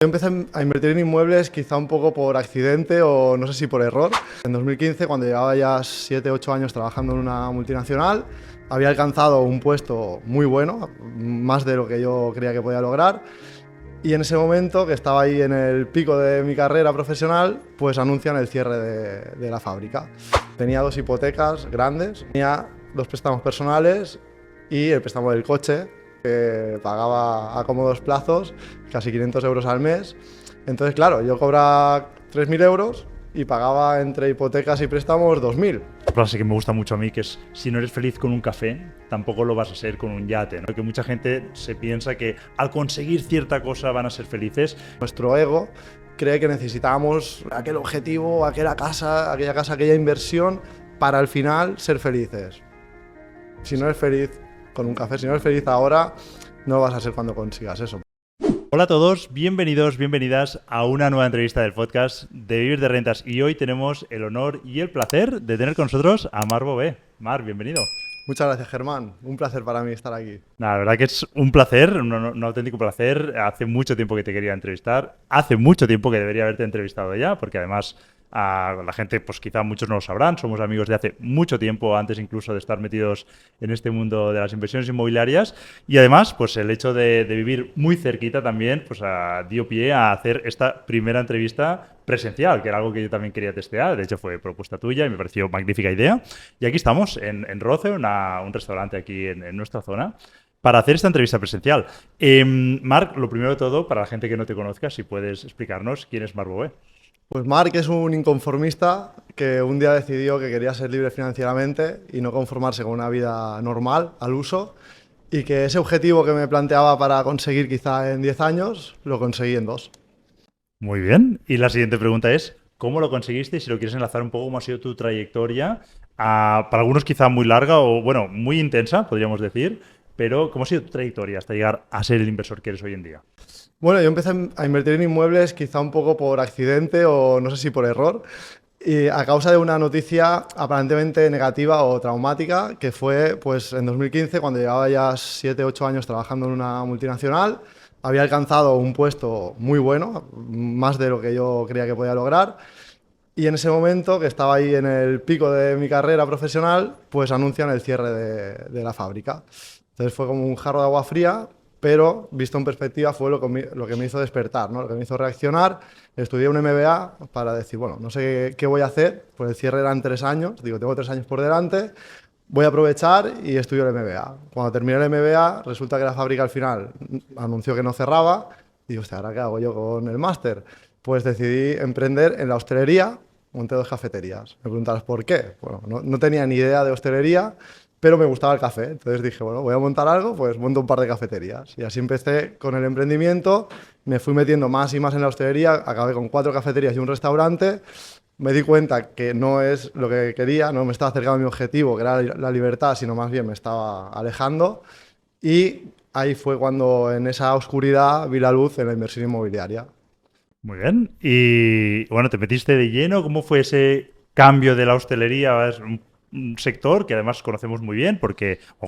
Yo empecé a invertir en inmuebles quizá un poco por accidente o no sé si por error. En 2015, cuando llevaba ya 7, 8 años trabajando en una multinacional, había alcanzado un puesto muy bueno, más de lo que yo creía que podía lograr. Y en ese momento, que estaba ahí en el pico de mi carrera profesional, pues anuncian el cierre de la fábrica. Tenía 2 hipotecas grandes, tenía 2 préstamos personales y el préstamo del coche, que pagaba a cómodos plazos, casi 500 euros al mes. Entonces, claro, yo cobraba 3.000 euros y pagaba entre hipotecas y préstamos 2.000. La frase que me gusta mucho a mí, que es: si no eres feliz con un café, tampoco lo vas a ser con un yate, ¿no? Que mucha gente se piensa que al conseguir cierta cosa van a ser felices. Nuestro ego cree que necesitamos aquel objetivo, aquella casa, aquella inversión para al final ser felices. Si no eres feliz con un café, si no eres feliz ahora, no lo vas a ser cuando consigas eso. Hola a todos, bienvenidos, bienvenidas a una nueva entrevista del podcast de Vivir de Rentas. Y hoy tenemos el honor y el placer de tener con nosotros a Marc Bové. Marc, bienvenido. Muchas gracias, Germán. Un placer para mí estar aquí. La verdad que es un placer, un auténtico placer. Hace mucho tiempo que te quería entrevistar. Hace mucho tiempo que debería haberte entrevistado ya, porque además la gente, pues quizá muchos no lo sabrán, somos amigos de hace mucho tiempo, antes incluso de estar metidos en este mundo de las inversiones inmobiliarias. Y además, pues el hecho de vivir muy cerquita también, pues dio pie a hacer esta primera entrevista presencial, que era algo que yo también quería testear. De hecho, fue propuesta tuya y me pareció magnífica idea. Y aquí estamos, en Roce, un restaurante aquí en nuestra zona, para hacer esta entrevista presencial. Marc, lo primero de todo, para la gente que no te conozca, si puedes explicarnos quién es Marc Bové. Pues Marc es un inconformista que un día decidió que quería ser libre financieramente y no conformarse con una vida normal, al uso, y que ese objetivo que me planteaba para conseguir quizá en 10 años, lo conseguí en 2. Muy bien. Y la siguiente pregunta es: ¿cómo lo conseguiste? Y si lo quieres enlazar un poco cómo ha sido tu trayectoria, para algunos quizá muy larga o, bueno, muy intensa, podríamos decir, pero ¿cómo ha sido tu trayectoria hasta llegar a ser el inversor que eres hoy en día? Bueno, yo empecé a invertir en inmuebles quizá un poco por accidente o no sé si por error, y a causa de una noticia aparentemente negativa o traumática, que fue pues en 2015, cuando llevaba ya 7, 8 años trabajando en una multinacional. Había alcanzado un puesto muy bueno, más de lo que yo creía que podía lograr. Y en ese momento, que estaba ahí en el pico de mi carrera profesional, pues anuncian el cierre de la fábrica. Entonces fue como un jarro de agua fría, pero visto en perspectiva fue lo que me hizo despertar, ¿no? Lo que me hizo reaccionar. Estudié un MBA para decir, bueno, no sé qué voy a hacer, pues el cierre era en 3 años, digo, tengo 3 años por delante, voy a aprovechar y estudio el MBA. Cuando terminé el MBA, resulta que la fábrica al final anunció que no cerraba, y digo, hostia, ¿ahora qué hago yo con el máster? Pues decidí emprender en la hostelería. Monté 2 cafeterías. Me preguntarás por qué. Bueno, no tenía ni idea de hostelería, pero me gustaba el café. Entonces dije, bueno, voy a montar algo, pues monto un par de cafeterías. Y así empecé con el emprendimiento, me fui metiendo más y más en la hostelería, acabé con 4 cafeterías y un restaurante. Me di cuenta que no es lo que quería, no me estaba acercando a mi objetivo, que era la libertad, sino más bien me estaba alejando. Y ahí fue cuando en esa oscuridad vi la luz en la inversión inmobiliaria. Muy bien. Y bueno, te metiste de lleno. ¿Cómo fue ese cambio de la hostelería? Es un sector que además conocemos muy bien,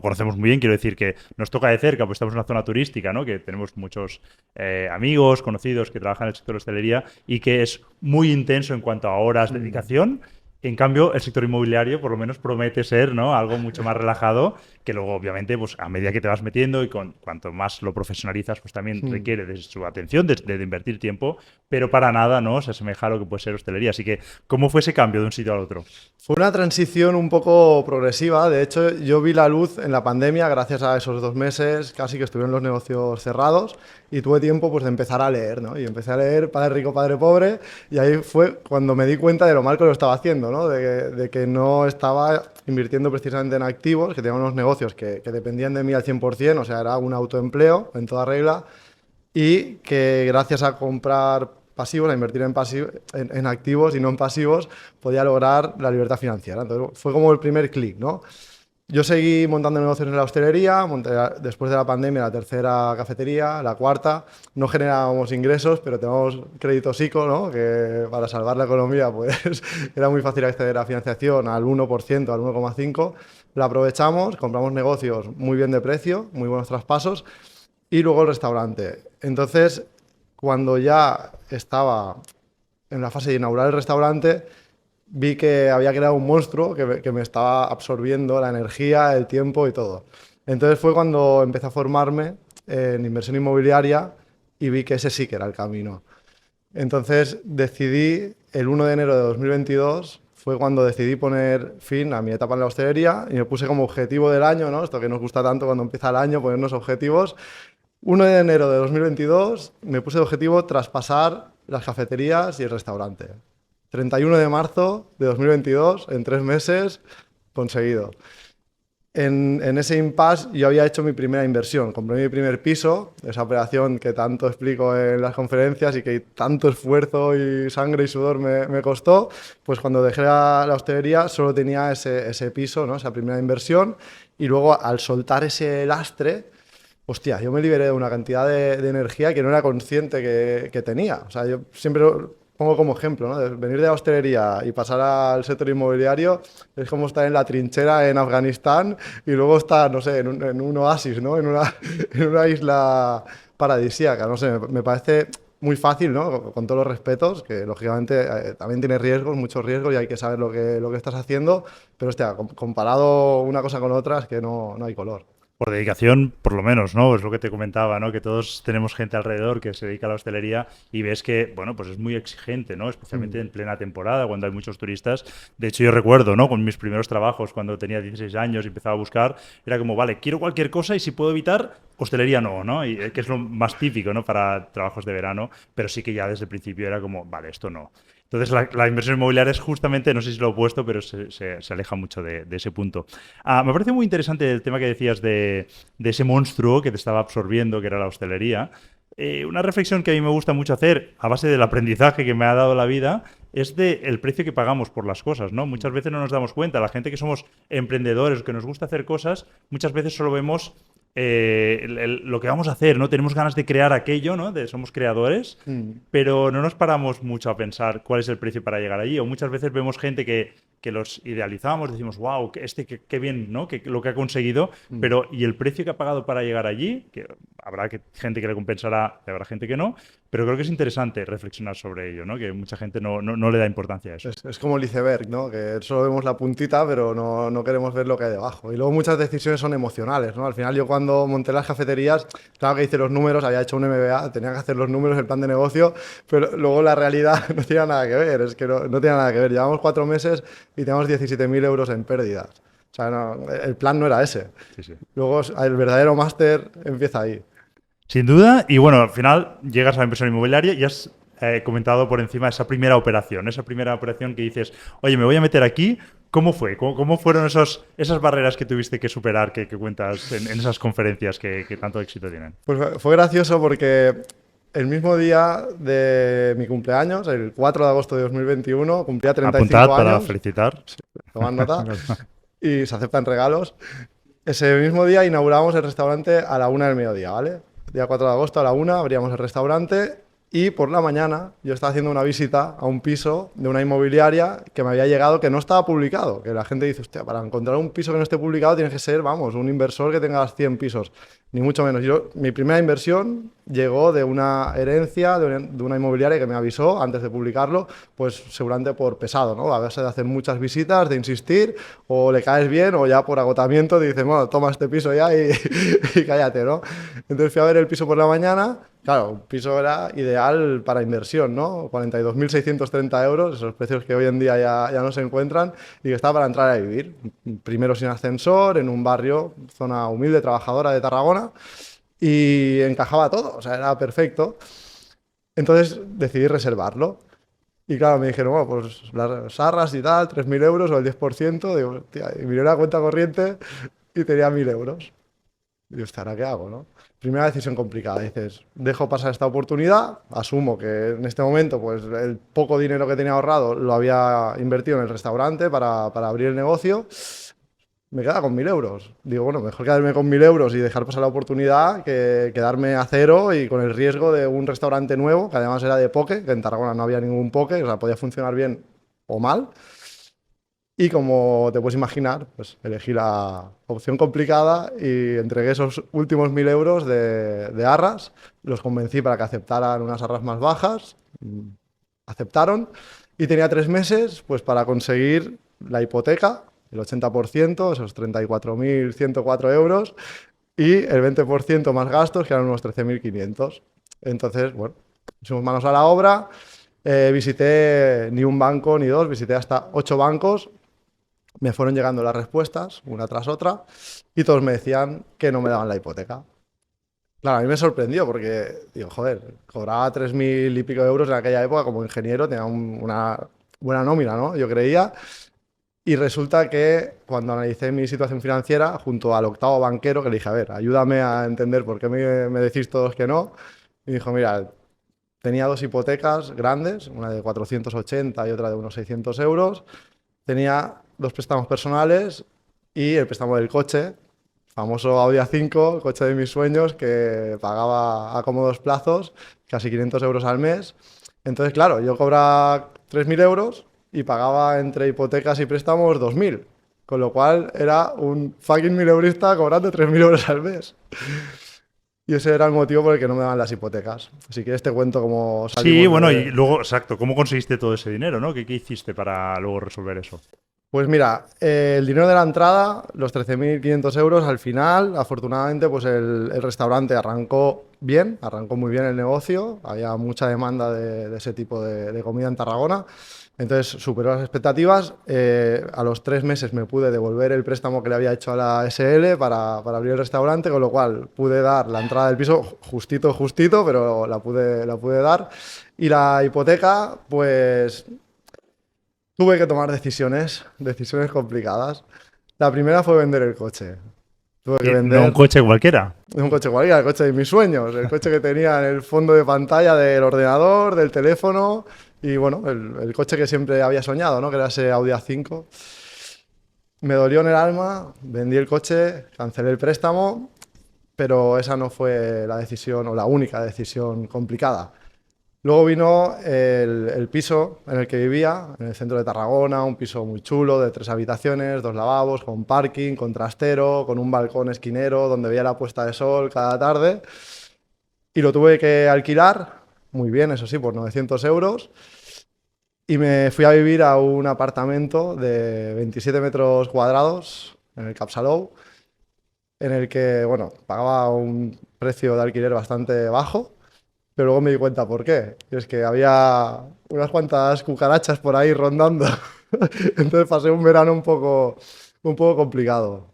conocemos muy bien, quiero decir que nos toca de cerca, pues estamos en una zona turística, ¿no? Que tenemos muchos amigos, conocidos que trabajan en el sector de hostelería y que es muy intenso en cuanto a horas de dedicación. En cambio, el sector inmobiliario por lo menos promete ser, ¿no?, algo mucho más relajado, que luego, obviamente, pues a medida que te vas metiendo y cuanto más lo profesionalizas, pues también requiere de su atención, de invertir tiempo, pero para nada, ¿no?, se asemeja a lo que puede ser hostelería. Así que, ¿cómo fue ese cambio de un sitio al otro? Fue una transición un poco progresiva. De hecho, yo vi la luz en la pandemia gracias a esos 2 meses casi que estuvieron los negocios cerrados y tuve tiempo pues de empezar a leer, ¿no? Y empecé a leer Padre Rico, Padre Pobre, y ahí fue cuando me di cuenta de lo mal que lo estaba haciendo, ¿no? De que no estaba invirtiendo precisamente en activos, que tenía unos negocios que dependían de mí al 100%, o sea, era un autoempleo en toda regla, y que gracias a comprar pasivos, a invertir en activos y no en pasivos, podía lograr la libertad financiera. Entonces fue como el primer clic, ¿no? Yo seguí montando negocios en la hostelería, monté después de la pandemia la tercera cafetería, la cuarta. No generábamos ingresos, pero teníamos créditos ICO, ¿no? Que para salvar la economía pues era muy fácil acceder a financiación al 1%, al 1,5%. La aprovechamos, compramos negocios muy bien de precio, muy buenos traspasos, y luego el restaurante. Entonces, cuando ya estaba en la fase de inaugurar el restaurante, vi que había creado un monstruo que me estaba absorbiendo la energía, el tiempo y todo. Entonces fue cuando empecé a formarme en inversión inmobiliaria y vi que ese sí que era el camino. Entonces decidí, el 1 de enero de 2022, fue cuando decidí poner fin a mi etapa en la hostelería y me puse como objetivo del año, ¿no? Esto que nos gusta tanto cuando empieza el año, ponernos objetivos. 1 de enero de 2022 me puse de objetivo traspasar las cafeterías y el restaurante. 31 de marzo de 2022, en 3 meses, conseguido. En ese impasse yo había hecho mi primera inversión, compré mi primer piso, esa operación que tanto explico en las conferencias y que tanto esfuerzo y sangre y sudor me costó, pues cuando dejé la hostelería solo tenía ese piso, ¿no? Esa primera inversión, y luego al soltar ese lastre, hostia, yo me liberé de una cantidad de energía que no era consciente que tenía. O sea, yo siempre pongo como ejemplo, ¿no? De venir de la hostelería y pasar al sector inmobiliario es como estar en la trinchera en Afganistán y luego estar, no sé, en un oasis, ¿no? En una isla paradisíaca. No sé, me parece muy fácil, ¿no? Con todos los respetos, que lógicamente también tiene riesgos, muchos riesgos y hay que saber lo que estás haciendo, pero hostia, comparado una cosa con otra es que no hay color. Por dedicación, por lo menos, ¿no? Es lo que te comentaba, ¿no? Que todos tenemos gente alrededor que se dedica a la hostelería y ves que, bueno, pues es muy exigente, ¿no? Especialmente en plena temporada, cuando hay muchos turistas. De hecho, yo recuerdo, ¿no? Con mis primeros trabajos, cuando tenía 16 años y empezaba a buscar, era como, vale, quiero cualquier cosa y si puedo evitar, hostelería no, ¿no? Y que es lo más típico, ¿no? Para trabajos de verano, pero sí que ya desde el principio era como, vale, esto no. Entonces, la inversión inmobiliaria es justamente, no sé si es lo opuesto, pero se aleja mucho de ese punto. Me parece muy interesante el tema que decías de ese monstruo que te estaba absorbiendo, que era la hostelería. Una reflexión que a mí me gusta mucho hacer, a base del aprendizaje que me ha dado la vida, es de el precio que pagamos por las cosas, ¿no? Muchas veces no nos damos cuenta. La gente que somos emprendedores, que nos gusta hacer cosas, muchas veces solo vemos lo que vamos a hacer, ¿no? Tenemos ganas de crear aquello, ¿no? Somos creadores, Mm. pero no nos paramos mucho a pensar cuál es el precio para llegar allí. O muchas veces vemos gente que los idealizamos, decimos, wow, qué bien, ¿no? Lo que ha conseguido, Mm. pero ¿y el precio que ha pagado para llegar allí? Que habrá gente que le compensará y habrá gente que no, pero creo que es interesante reflexionar sobre ello, ¿no? Que mucha gente no le da importancia a eso. Es como el iceberg, ¿no? Que solo vemos la puntita, pero no queremos ver lo que hay debajo. Y luego muchas decisiones son emocionales, ¿no? Al final yo cuando monté las cafeterías, claro que hice los números, había hecho un MBA, tenía que hacer los números, el plan de negocio, pero luego la realidad no tiene nada que ver, es que no tiene nada que ver. Llevamos 4 meses y tenemos 17.000 euros en pérdidas. O sea, el plan no era ese. Sí, sí. Luego el verdadero máster empieza ahí. Sin duda, y bueno, al final llegas a la inversión inmobiliaria y has comentado por encima esa primera operación que dices, oye, me voy a meter aquí. ¿Cómo fue? ¿Cómo fueron esas barreras que tuviste que superar, que cuentas en esas conferencias que tanto éxito tienen? Pues fue gracioso porque el mismo día de mi cumpleaños, el 4 de agosto de 2021, cumplía 35 Apuntad para años. felicitar. Tomad nota. Y se aceptan regalos. Ese mismo día inauguramos el restaurante a la 1 del mediodía, ¿vale? Día 4 de agosto a la 1 abríamos el restaurante y por la mañana yo estaba haciendo una visita a un piso de una inmobiliaria que me había llegado que no estaba publicado. Que la gente dice, hostia, para encontrar un piso que no esté publicado tienes que ser, vamos, un inversor que tenga 100 pisos. Ni mucho menos. Mi primera inversión llegó de una herencia de una inmobiliaria que me avisó antes de publicarlo, pues seguramente por pesado, ¿no? A base de hacer muchas visitas, de insistir, o le caes bien, o ya por agotamiento te dicen, bueno, toma este piso ya y cállate, ¿no? Entonces fui a ver el piso por la mañana. Claro, un piso era ideal para inversión, ¿no? 42.630 euros, esos precios que hoy en día ya no se encuentran y que estaba para entrar a vivir. Primero sin ascensor, en un barrio, zona humilde, trabajadora de Tarragona, y encajaba todo, o sea, era perfecto. Entonces decidí reservarlo. Y claro, me dijeron, bueno, pues las arras y tal, 3.000 euros o el 10%. Digo, tía, y miré la cuenta corriente y tenía 1.000 euros. Y digo, hostia, ¿ahora qué hago, no? Primera decisión complicada. Dices, dejo pasar esta oportunidad, asumo que en este momento pues el poco dinero que tenía ahorrado lo había invertido en el restaurante para abrir el negocio. Me queda con 1.000 euros. Digo, bueno, mejor quedarme con 1.000 euros y dejar pasar la oportunidad que quedarme a cero y con el riesgo de un restaurante nuevo, que además era de poke, que en Tarragona no había ningún poke, o sea, podía funcionar bien o mal. Y como te puedes imaginar, pues elegí la opción complicada y entregué esos últimos 1.000 euros de arras. Los convencí para que aceptaran unas arras más bajas. Aceptaron y tenía 3 meses pues, para conseguir la hipoteca, el 80%, esos 34.104 euros, y el 20% más gastos, que eran unos 13.500. Entonces, bueno, pusimos manos a la obra. Visité ni un banco ni dos, visité hasta 8 bancos. Me fueron llegando las respuestas, una tras otra, y todos me decían que no me daban la hipoteca. Claro, a mí me sorprendió porque, digo, joder, cobraba 3.000 y pico de euros en aquella época como ingeniero, tenía una buena nómina, ¿no? Yo creía. Y resulta que cuando analicé mi situación financiera, junto al octavo banquero, que le dije, a ver, ayúdame a entender por qué me decís todos que no, y dijo, mira, tenía 2 hipotecas grandes, una de 480 y otra de unos 600 euros, tenía 2 préstamos personales y el préstamo del coche, famoso Audi A5, el coche de mis sueños, que pagaba a cómodos plazos, casi 500 euros al mes. Entonces, claro, yo cobraba 3.000 euros y pagaba entre hipotecas y préstamos 2.000. Con lo cual era un fucking mileurista cobrando 3.000 euros al mes. Y ese era el motivo por el que no me daban las hipotecas. Si quieres te cuento cómo salimos Sí, bueno, y de... luego, exacto, ¿cómo conseguiste todo ese dinero, no? ¿Qué hiciste para luego resolver eso? Pues mira, el dinero de la entrada, los 13.500 euros, al final, afortunadamente, pues el restaurante arrancó bien, arrancó muy bien el negocio, había mucha demanda de ese tipo de comida en Tarragona, entonces superó las expectativas. A los 3 meses me pude devolver el préstamo que le había hecho a la SL para abrir el restaurante, con lo cual pude dar la entrada del piso justito, pero la pude dar. Y la hipoteca, pues tuve que tomar decisiones complicadas. La primera fue vender el coche. Tuve que No un vender coche cualquiera. un coche cualquiera, el coche de mis sueños, el coche que tenía en el fondo de pantalla del ordenador, del teléfono y bueno, el coche que siempre había soñado, ¿no? Que era ese Audi A5. Me dolió en el alma, vendí el coche, cancelé el préstamo, pero esa no fue la decisión o la única decisión complicada. Luego vino el piso en el que vivía, en el centro de Tarragona, un piso muy chulo, de 3 habitaciones, 2 lavabos, con parking, con trastero, con un balcón esquinero donde veía la puesta de sol cada tarde. Y lo tuve que alquilar, muy bien, eso sí, por 900 euros. Y me fui a vivir a un apartamento de 27 metros cuadrados en el Capsalou, en el que, bueno, pagaba un precio de alquiler bastante bajo, pero luego me di cuenta por qué. Y es que había unas cuantas cucarachas por ahí rondando. Entonces pasé un verano un poco complicado.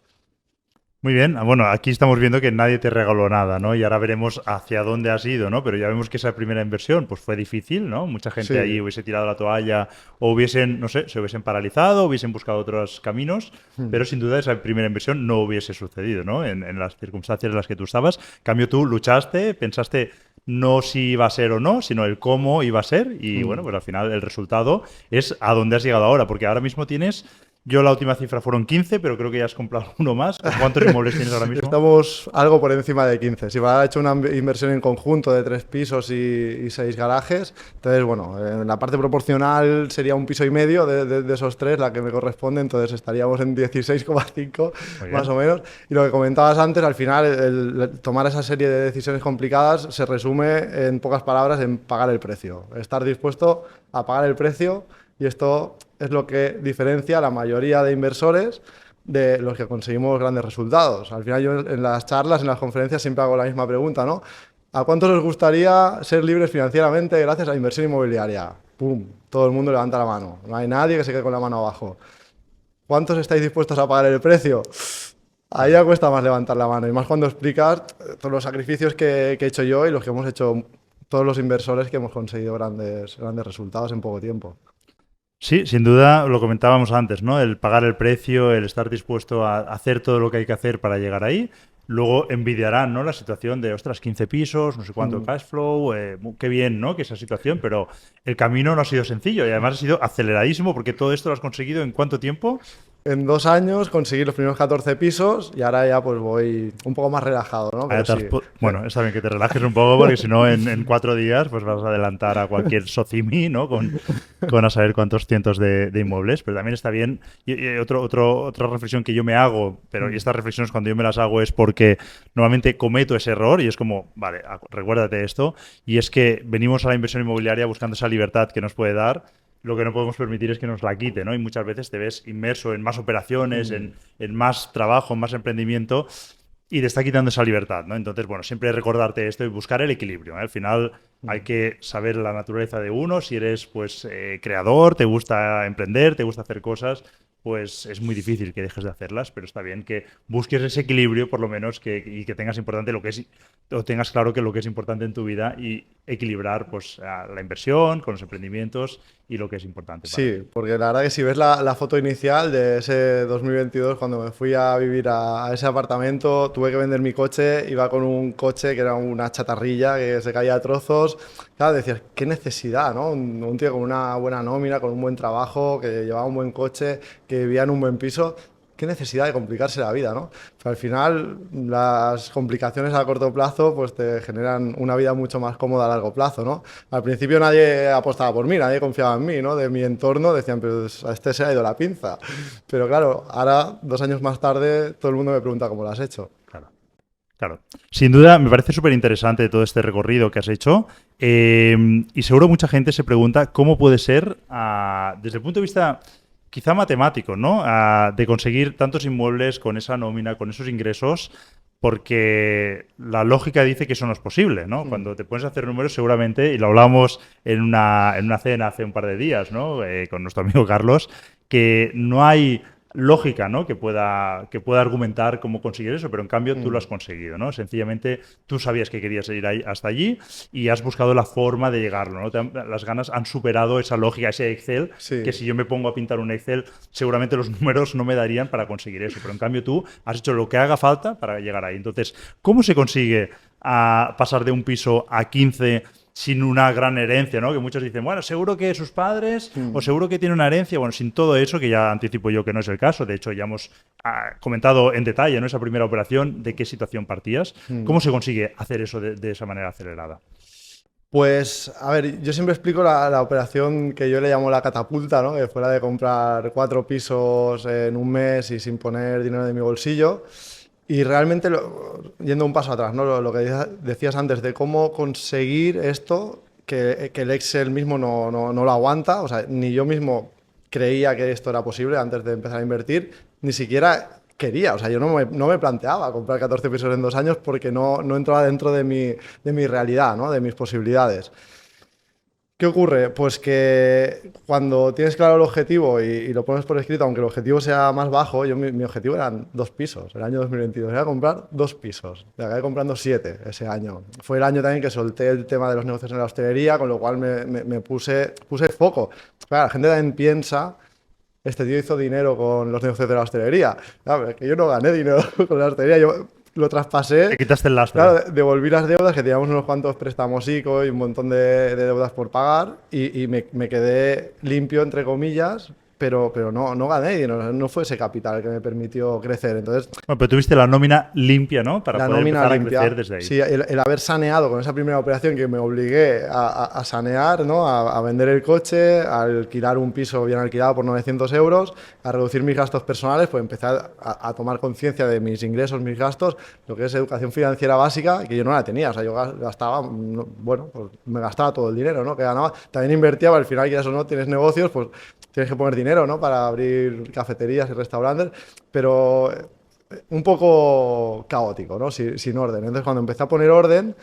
Muy bien. Bueno, aquí estamos viendo que nadie te regaló nada, ¿no? Y ahora veremos hacia dónde has ido, ¿no? Pero ya vemos que esa primera inversión, pues fue difícil, ¿no? Mucha gente ahí Sí. hubiese tirado la toalla o hubiesen, no sé, se hubiesen paralizado, hubiesen buscado otros caminos, pero sin duda esa primera inversión no hubiese sucedido, ¿no? En las circunstancias en las que tú estabas. En cambio, tú luchaste, pensaste no si iba a ser o no, sino el cómo iba a ser y bueno, pues al final el resultado es a dónde has llegado ahora, porque ahora mismo tienes... Yo la última cifra fueron 15, pero creo que ya has comprado uno más. ¿Cuántos inmuebles tienes ahora mismo? Estamos algo por encima de 15. Si me ha hecho una inversión en conjunto de 3 pisos y 6 garajes, entonces, bueno, en la parte proporcional sería un piso y medio de esos tres, la que me corresponde, entonces estaríamos en 16,5 Muy más bien. o menos. Y lo que comentabas antes, al final, tomar esa serie de decisiones complicadas se resume en pocas palabras en pagar el precio. Estar dispuesto a pagar el precio y esto es lo que diferencia a la mayoría de inversores de los que conseguimos grandes resultados. Al final yo en las charlas, en las conferencias siempre hago la misma pregunta, ¿no? ¿A cuántos os gustaría ser libres financieramente gracias a la inversión inmobiliaria? ¡Pum! Todo el mundo levanta la mano. No hay nadie que se quede con la mano abajo. ¿Cuántos estáis dispuestos a pagar el precio? Ahí ya cuesta más levantar la mano. Y más cuando explicas todos los sacrificios que he hecho yo y los que hemos hecho todos los inversores que hemos conseguido grandes resultados en poco tiempo. Sí, sin duda lo comentábamos antes, ¿no? El pagar el precio, el estar dispuesto a hacer todo lo que hay que hacer para llegar ahí. Luego envidiarán, ¿no? La situación de, ostras, 15 pisos, no sé cuánto cash flow, qué bien, ¿no? Que esa situación, pero el camino no ha sido sencillo y además ha sido aceleradísimo porque todo esto lo has conseguido ¿en cuánto tiempo? en 2 años conseguí los primeros 14 pisos y ahora ya pues voy un poco más relajado, ¿no? Pero sí. Bueno, está bien que te relajes un poco porque si no en 4 días pues vas a adelantar a cualquier socimi, ¿no? Con a saber cuántos cientos de inmuebles, pero también está bien. Y otra reflexión que yo me hago, pero y estas reflexiones cuando yo me las hago es porque normalmente cometo ese error y es como, vale, recuérdate esto, y es que venimos a la inversión inmobiliaria buscando esa libertad que nos puede dar. Lo que no podemos permitir es que nos la quite, ¿no? Y muchas veces te ves inmerso en más operaciones, en más trabajo, en más emprendimiento y te está quitando esa libertad, ¿no? Entonces, bueno, siempre recordarte esto y buscar el equilibrio, ¿eh? Al final hay que saber la naturaleza de uno. Si eres, pues, creador, te gusta emprender, te gusta hacer cosas, pues es muy difícil que dejes de hacerlas, pero está bien que busques ese equilibrio, por lo menos, y que tengas importante lo que es, o tengas claro que lo que es importante en tu vida y equilibrar, pues, la inversión con los emprendimientos y lo que es importante para ti. Sí, porque la verdad que si ves la foto inicial de ese 2022, cuando me fui a vivir a ese apartamento, tuve que vender mi coche, iba con un coche que era una chatarrilla que se caía a trozos. Claro, decías, qué necesidad, ¿no? Un tío con una buena nómina, con un buen trabajo, que llevaba un buen coche, que vivía en un buen piso. Qué necesidad de complicarse la vida, ¿no? Pero al final, las complicaciones a corto plazo pues te generan una vida mucho más cómoda a largo plazo, ¿no? Al principio nadie apostaba por mí, nadie confiaba en mí, ¿no? De mi entorno decían, pero a este se ha ido la pinza. Pero claro, ahora, 2 años más tarde, todo el mundo me pregunta cómo lo has hecho. Claro. Claro. Sin duda, me parece súper interesante todo este recorrido que has hecho y seguro mucha gente se pregunta cómo puede ser, desde el punto de vista quizá matemático, ¿no? De conseguir tantos inmuebles con esa nómina, con esos ingresos, porque la lógica dice que eso no es posible, ¿no? Cuando te pones a hacer números, seguramente, y lo hablamos en una cena hace un par de días, ¿no? Con nuestro amigo Carlos, que no hay lógica, ¿no? Que pueda argumentar cómo conseguir eso, pero en cambio tú lo has conseguido, ¿no? Sencillamente tú sabías que querías ir hasta allí y has buscado la forma de llegarlo, ¿no? Las ganas han superado esa lógica, ese Excel, Sí. que si yo me pongo a pintar un Excel, seguramente los números no me darían para conseguir eso, pero en cambio tú has hecho lo que haga falta para llegar ahí. Entonces, ¿cómo se consigue pasar de un piso a 15 sin una gran herencia, ¿no? Que muchos dicen, bueno, seguro que sus padres o seguro que tiene una herencia. Bueno, sin todo eso, que ya anticipo yo que no es el caso. De hecho, ya hemos comentado en detalle, ¿no? Esa primera operación, de qué situación partías. ¿Cómo se consigue hacer eso de esa manera acelerada? Pues, a ver, yo siempre explico la operación que yo le llamo la catapulta, ¿no? Que fue la de comprar 4 pisos en un mes y sin poner dinero de mi bolsillo. Y realmente, yendo un paso atrás, ¿no? Lo que decías antes de cómo conseguir esto, que el Excel mismo no lo aguanta, o sea, ni yo mismo creía que esto era posible antes de empezar a invertir, ni siquiera quería, o sea, yo no me planteaba comprar 14 pisos en 2 años porque no entraba dentro de mi realidad, ¿no? De mis posibilidades. ¿Qué ocurre? Pues que cuando tienes claro el objetivo y lo pones por escrito, aunque el objetivo sea más bajo, mi objetivo eran 2 pisos. El año 2022 era comprar 2 pisos. Y acabé comprando 7 ese año. Fue el año también que solté el tema de los negocios en la hostelería, con lo cual me puse foco. Claro, la gente también piensa, este tío hizo dinero con los negocios de la hostelería. Claro, es que yo no gané dinero con la hostelería. Yo lo traspasé. Te quitaste el lastre. Claro, devolví las deudas, que teníamos unos cuantos préstamos ICO y un montón de deudas por pagar, y me quedé limpio, entre comillas, pero no gané dinero, no fue ese capital que me permitió crecer. Entonces, Bueno, pero tuviste la nómina limpia, ¿no? Para la poder nómina empezar limpia, a crecer desde ahí. sí, el haber saneado con esa primera operación que me obligué a sanear, ¿no? A vender el coche, a alquilar un piso bien alquilado por 900 euros, a reducir mis gastos personales, pues empecé a tomar conciencia de mis ingresos, mis gastos, lo que es educación financiera básica, que yo no la tenía, o sea, yo gastaba, bueno, pues me gastaba todo el dinero, ¿no? Que ganaba, también invertía, pero al final, quieras o no, tienes negocios, pues tienes que poner dinero, ¿no? Para abrir cafeterías y restaurantes, pero un poco caótico, ¿no? Sin orden. Entonces, cuando empecé a poner orden,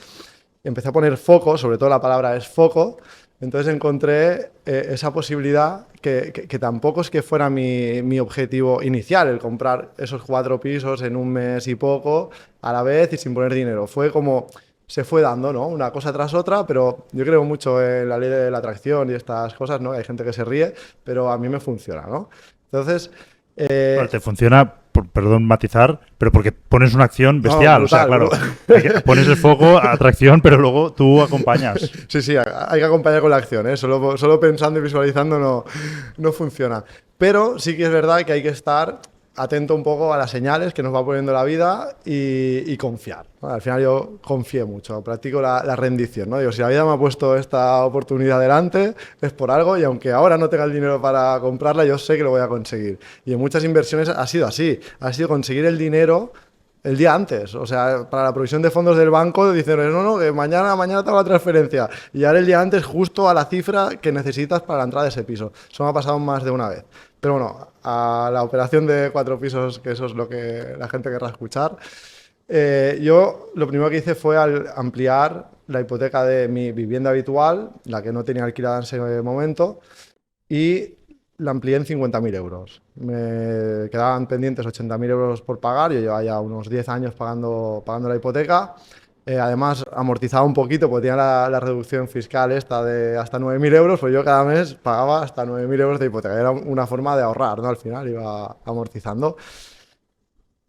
empecé a poner foco, sobre todo la palabra es foco, entonces encontré esa posibilidad que tampoco es que fuera mi objetivo inicial, el comprar esos 4 pisos en un mes y poco a la vez y sin poner dinero. Fue como se fue dando, ¿no? Una cosa tras otra, pero yo creo mucho en la ley de la atracción y estas cosas, ¿no? Hay gente que se ríe, pero a mí me funciona, ¿no? Entonces, Bueno, te funciona perdón matizar, pero porque pones una acción bestial. No, o sea, brutal, claro, pones el foco, atracción, pero luego tú acompañas. Sí, hay que acompañar con la acción, ¿eh? Solo pensando y visualizando no funciona. Pero sí que es verdad que hay que estar atento un poco a las señales que nos va poniendo la vida y confiar, ¿no? Al final yo confié mucho, practico la rendición, ¿no? Digo, si la vida me ha puesto esta oportunidad delante, es por algo y aunque ahora no tenga el dinero para comprarla, yo sé que lo voy a conseguir. Y en muchas inversiones ha sido así, ha sido conseguir el dinero el día antes. O sea, para la provisión de fondos del banco dicen, no, que mañana te hago la transferencia. Y ahora el día antes justo a la cifra que necesitas para la entrada de ese piso. Eso me ha pasado más de una vez. Pero bueno, a la operación de 4 pisos, que eso es lo que la gente querrá escuchar, yo lo primero que hice fue ampliar la hipoteca de mi vivienda habitual, la que no tenía alquilada en ese momento, y la amplié en 50.000 euros. Me quedaban pendientes 80.000 euros por pagar. Yo llevaba ya unos 10 años pagando la hipoteca. Además, amortizaba un poquito porque tenía la reducción fiscal esta de hasta 9.000 euros, pues yo cada mes pagaba hasta 9.000 euros de hipoteca. Era una forma de ahorrar, ¿no? Al final iba amortizando.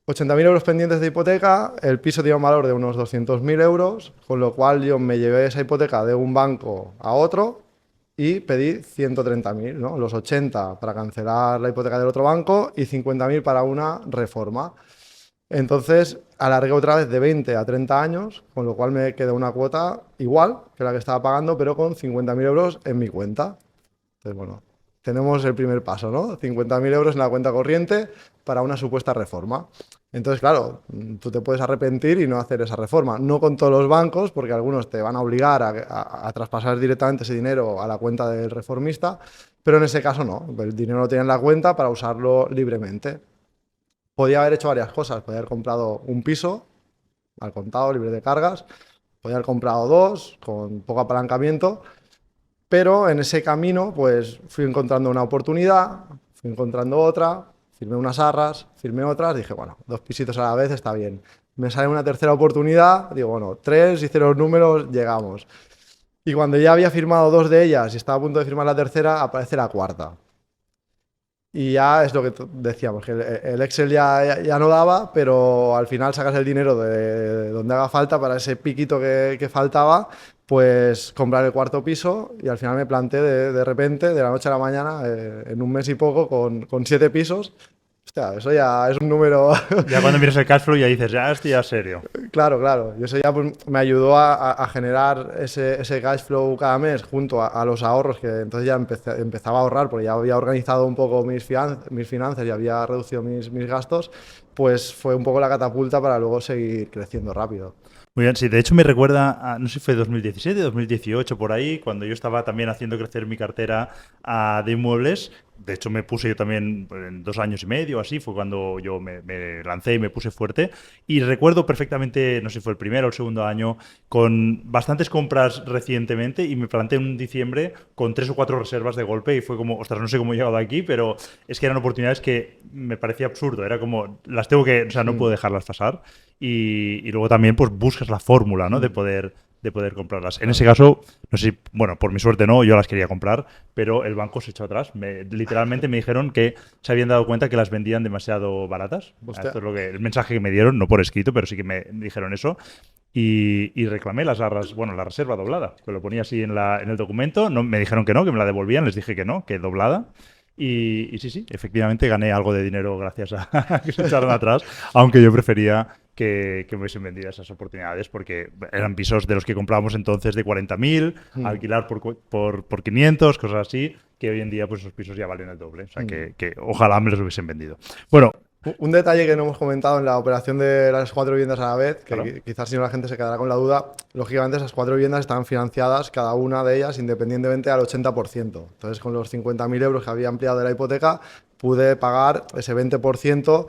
80.000 euros pendientes de hipoteca, el piso tenía un valor de unos 200.000 euros, con lo cual yo me llevé esa hipoteca de un banco a otro y pedí 130.000, ¿no? Los 80 para cancelar la hipoteca del otro banco y 50.000 para una reforma. Entonces alargué otra vez de 20 a 30 años, con lo cual me quedó una cuota igual que la que estaba pagando, pero con 50.000 euros en mi cuenta. Entonces, bueno, tenemos el primer paso, ¿no? 50.000 euros en la cuenta corriente para una supuesta reforma. Entonces, claro, tú te puedes arrepentir y no hacer esa reforma. No con todos los bancos, porque algunos te van a obligar a traspasar directamente ese dinero a la cuenta del reformista, pero en ese caso no. El dinero lo tenía en la cuenta para usarlo libremente. Podía haber hecho varias cosas. Podía haber comprado un piso al contado, libre de cargas. Podía haber comprado 2 con poco apalancamiento. Pero en ese camino, pues fui encontrando una oportunidad, fui encontrando otra, firmé unas arras, firmé otras, dije, bueno, 2 pisitos a la vez está bien. Me sale una tercera oportunidad, digo, bueno, 3, hice los números, llegamos. Y cuando ya había firmado 2 de ellas y estaba a punto de firmar la tercera, aparece la cuarta. Y ya es lo que decíamos, que el Excel ya no daba, pero al final sacas el dinero de donde haga falta para ese piquito que faltaba, pues comprar el cuarto piso y al final me planté de repente, de la noche a la mañana, en un mes y poco, con 7 pisos. Hostia, eso ya es un número... Ya cuando miras el cash flow ya dices, ya estoy ya serio. Claro. Y eso ya pues, me ayudó a generar ese cash flow cada mes junto a los ahorros, que entonces ya empezaba a ahorrar porque ya había organizado un poco mis finanzas y había reducido mis gastos, pues fue un poco la catapulta para luego seguir creciendo rápido. Muy bien, sí, de hecho me recuerda a, no sé si fue 2017, 2018, por ahí, cuando yo estaba también haciendo crecer mi cartera de inmuebles. De hecho me puse yo también en 2 años y medio, así, fue cuando yo me lancé y me puse fuerte. Y recuerdo perfectamente, no sé si fue el primero o el segundo año, con bastantes compras recientemente y me planté en diciembre con 3 o 4 reservas de golpe y fue como, ostras, no sé cómo he llegado aquí, pero es que eran oportunidades que me parecía absurdo. Era como, las tengo que, o sea, no puedo dejarlas pasar. Y luego también pues buscas la fórmula, ¿no? de poder comprarlas. En ese caso, no sé si, bueno, por mi suerte no, yo las quería comprar, pero el banco se echó atrás. Literalmente me dijeron que se habían dado cuenta que las vendían demasiado baratas. Hostia. Esto es el mensaje que me dieron, no por escrito, pero sí que me dijeron eso. Y reclamé la reserva doblada, que lo ponía así en el documento. No, me dijeron que no, que me la devolvían, les dije que no, que doblada. Y sí, efectivamente gané algo de dinero gracias a que se echaron atrás, aunque yo prefería que me hubiesen vendido esas oportunidades porque eran pisos de los que comprábamos entonces de 40.000, alquilar por 500, cosas así, que hoy en día pues esos pisos ya valen el doble. O sea, que ojalá me los hubiesen vendido. Bueno, un detalle que no hemos comentado en la operación de las 4 viviendas a la vez, que claro, quizás si no la gente se quedará con la duda, lógicamente esas 4 viviendas están financiadas, cada una de ellas independientemente al 80%. Entonces con los 50.000 euros que había ampliado de la hipoteca, pude pagar ese 20%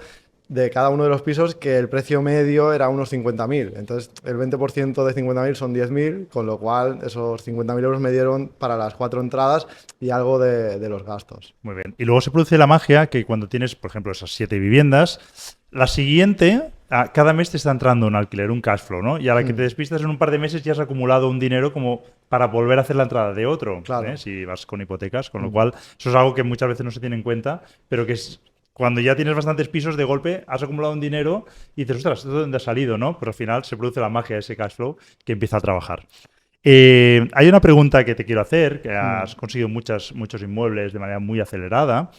de cada uno de los pisos, que el precio medio era unos 50.000. Entonces el 20% de 50.000 son 10.000, con lo cual esos 50.000 euros me dieron para las 4 entradas y algo de los gastos. Muy bien. Y luego se produce la magia que cuando tienes, por ejemplo, esas 7 viviendas, la siguiente, cada mes te está entrando un alquiler, un cash flow, ¿no? Y a la que te despistas en un par de meses ya has acumulado un dinero como para volver a hacer la entrada de otro, Claro. si vas con hipotecas, con lo cual eso es algo que muchas veces no se tiene en cuenta, pero que es cuando ya tienes bastantes pisos, de golpe has acumulado un dinero y dices, ostras, ¿esto de dónde ha salido, no? Pero al final se produce la magia de ese cash flow que empieza a trabajar. Hay una pregunta que te quiero hacer, que has conseguido muchos inmuebles de manera muy acelerada,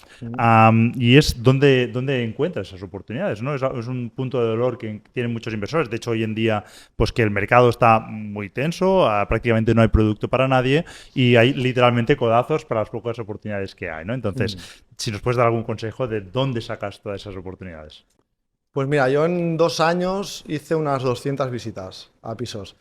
y es ¿dónde encuentras esas oportunidades, ¿no? Es un punto de dolor que tienen muchos inversores. De hecho, hoy en día, pues que el mercado está muy tenso, prácticamente no hay producto para nadie y hay literalmente codazos para las pocas oportunidades que hay, ¿no? Entonces, si nos puedes dar algún consejo de dónde sacas todas esas oportunidades. Pues mira, yo en 2 años hice unas 200 visitas a pisos.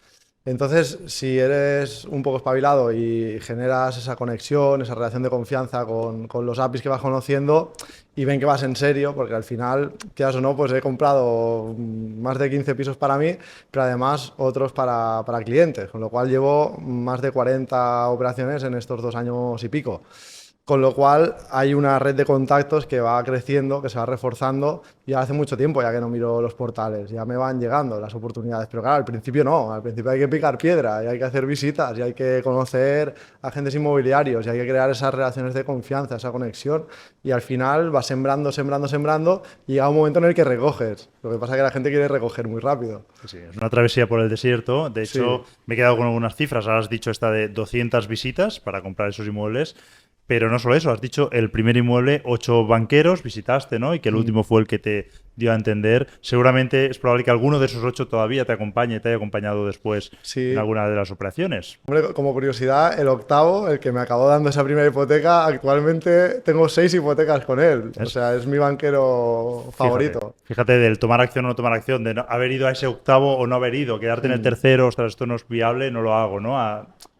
Entonces, si eres un poco espabilado y generas esa conexión, esa relación de confianza con los APIs que vas conociendo y ven que vas en serio, porque al final, quieras o no, pues he comprado más de 15 pisos para mí, pero además otros para clientes, con lo cual llevo más de 40 operaciones en estos 2 años y pico. Con lo cual hay una red de contactos que va creciendo, que se va reforzando y hace mucho tiempo ya que no miro los portales, ya me van llegando las oportunidades, pero claro, al principio no, al principio hay que picar piedra y hay que hacer visitas y hay que conocer agentes inmobiliarios y hay que crear esas relaciones de confianza, esa conexión y al final vas sembrando y llega un momento en el que recoges. Lo que pasa es que la gente quiere recoger muy rápido. Sí, es una travesía por el desierto. De hecho, me he quedado con algunas cifras. Ahora has dicho esta de 200 visitas para comprar esos inmuebles. Pero no solo eso, has dicho el primer inmueble, 8 banqueros visitaste, ¿no? Y que el último fue el que te dio a entender. Seguramente es probable que alguno de esos 8 todavía te acompañe, te haya acompañado después en alguna de las operaciones. Hombre, como curiosidad, el octavo, el que me acabó dando esa primera hipoteca, actualmente tengo 6 hipotecas con él. O sea, es mi banquero favorito. Fíjate, del tomar acción o no tomar acción, de no haber ido a ese octavo o no haber ido, quedarte en el tercero, ostras, esto no es viable, no lo hago, ¿no?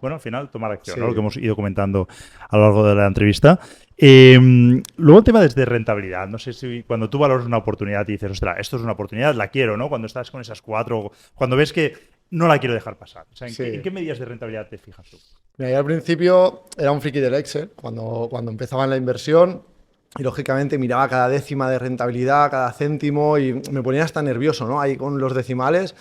Bueno, al final, tomar acción, ¿no? Lo que hemos ido comentando a lo largo de la entrevista. Luego el tema desde rentabilidad. No sé si cuando tú valoras una oportunidad y dices, ostras, esto es una oportunidad, la quiero, ¿no? Cuando estás con esas 4, cuando ves que no la quiero dejar pasar. O sea, ¿en qué medidas de rentabilidad te fijas tú? Mira, yo al principio era un friki del Excel, cuando empezaba en la inversión y lógicamente miraba cada décima de rentabilidad, cada céntimo y me ponía hasta nervioso, ¿no? Ahí con los decimales.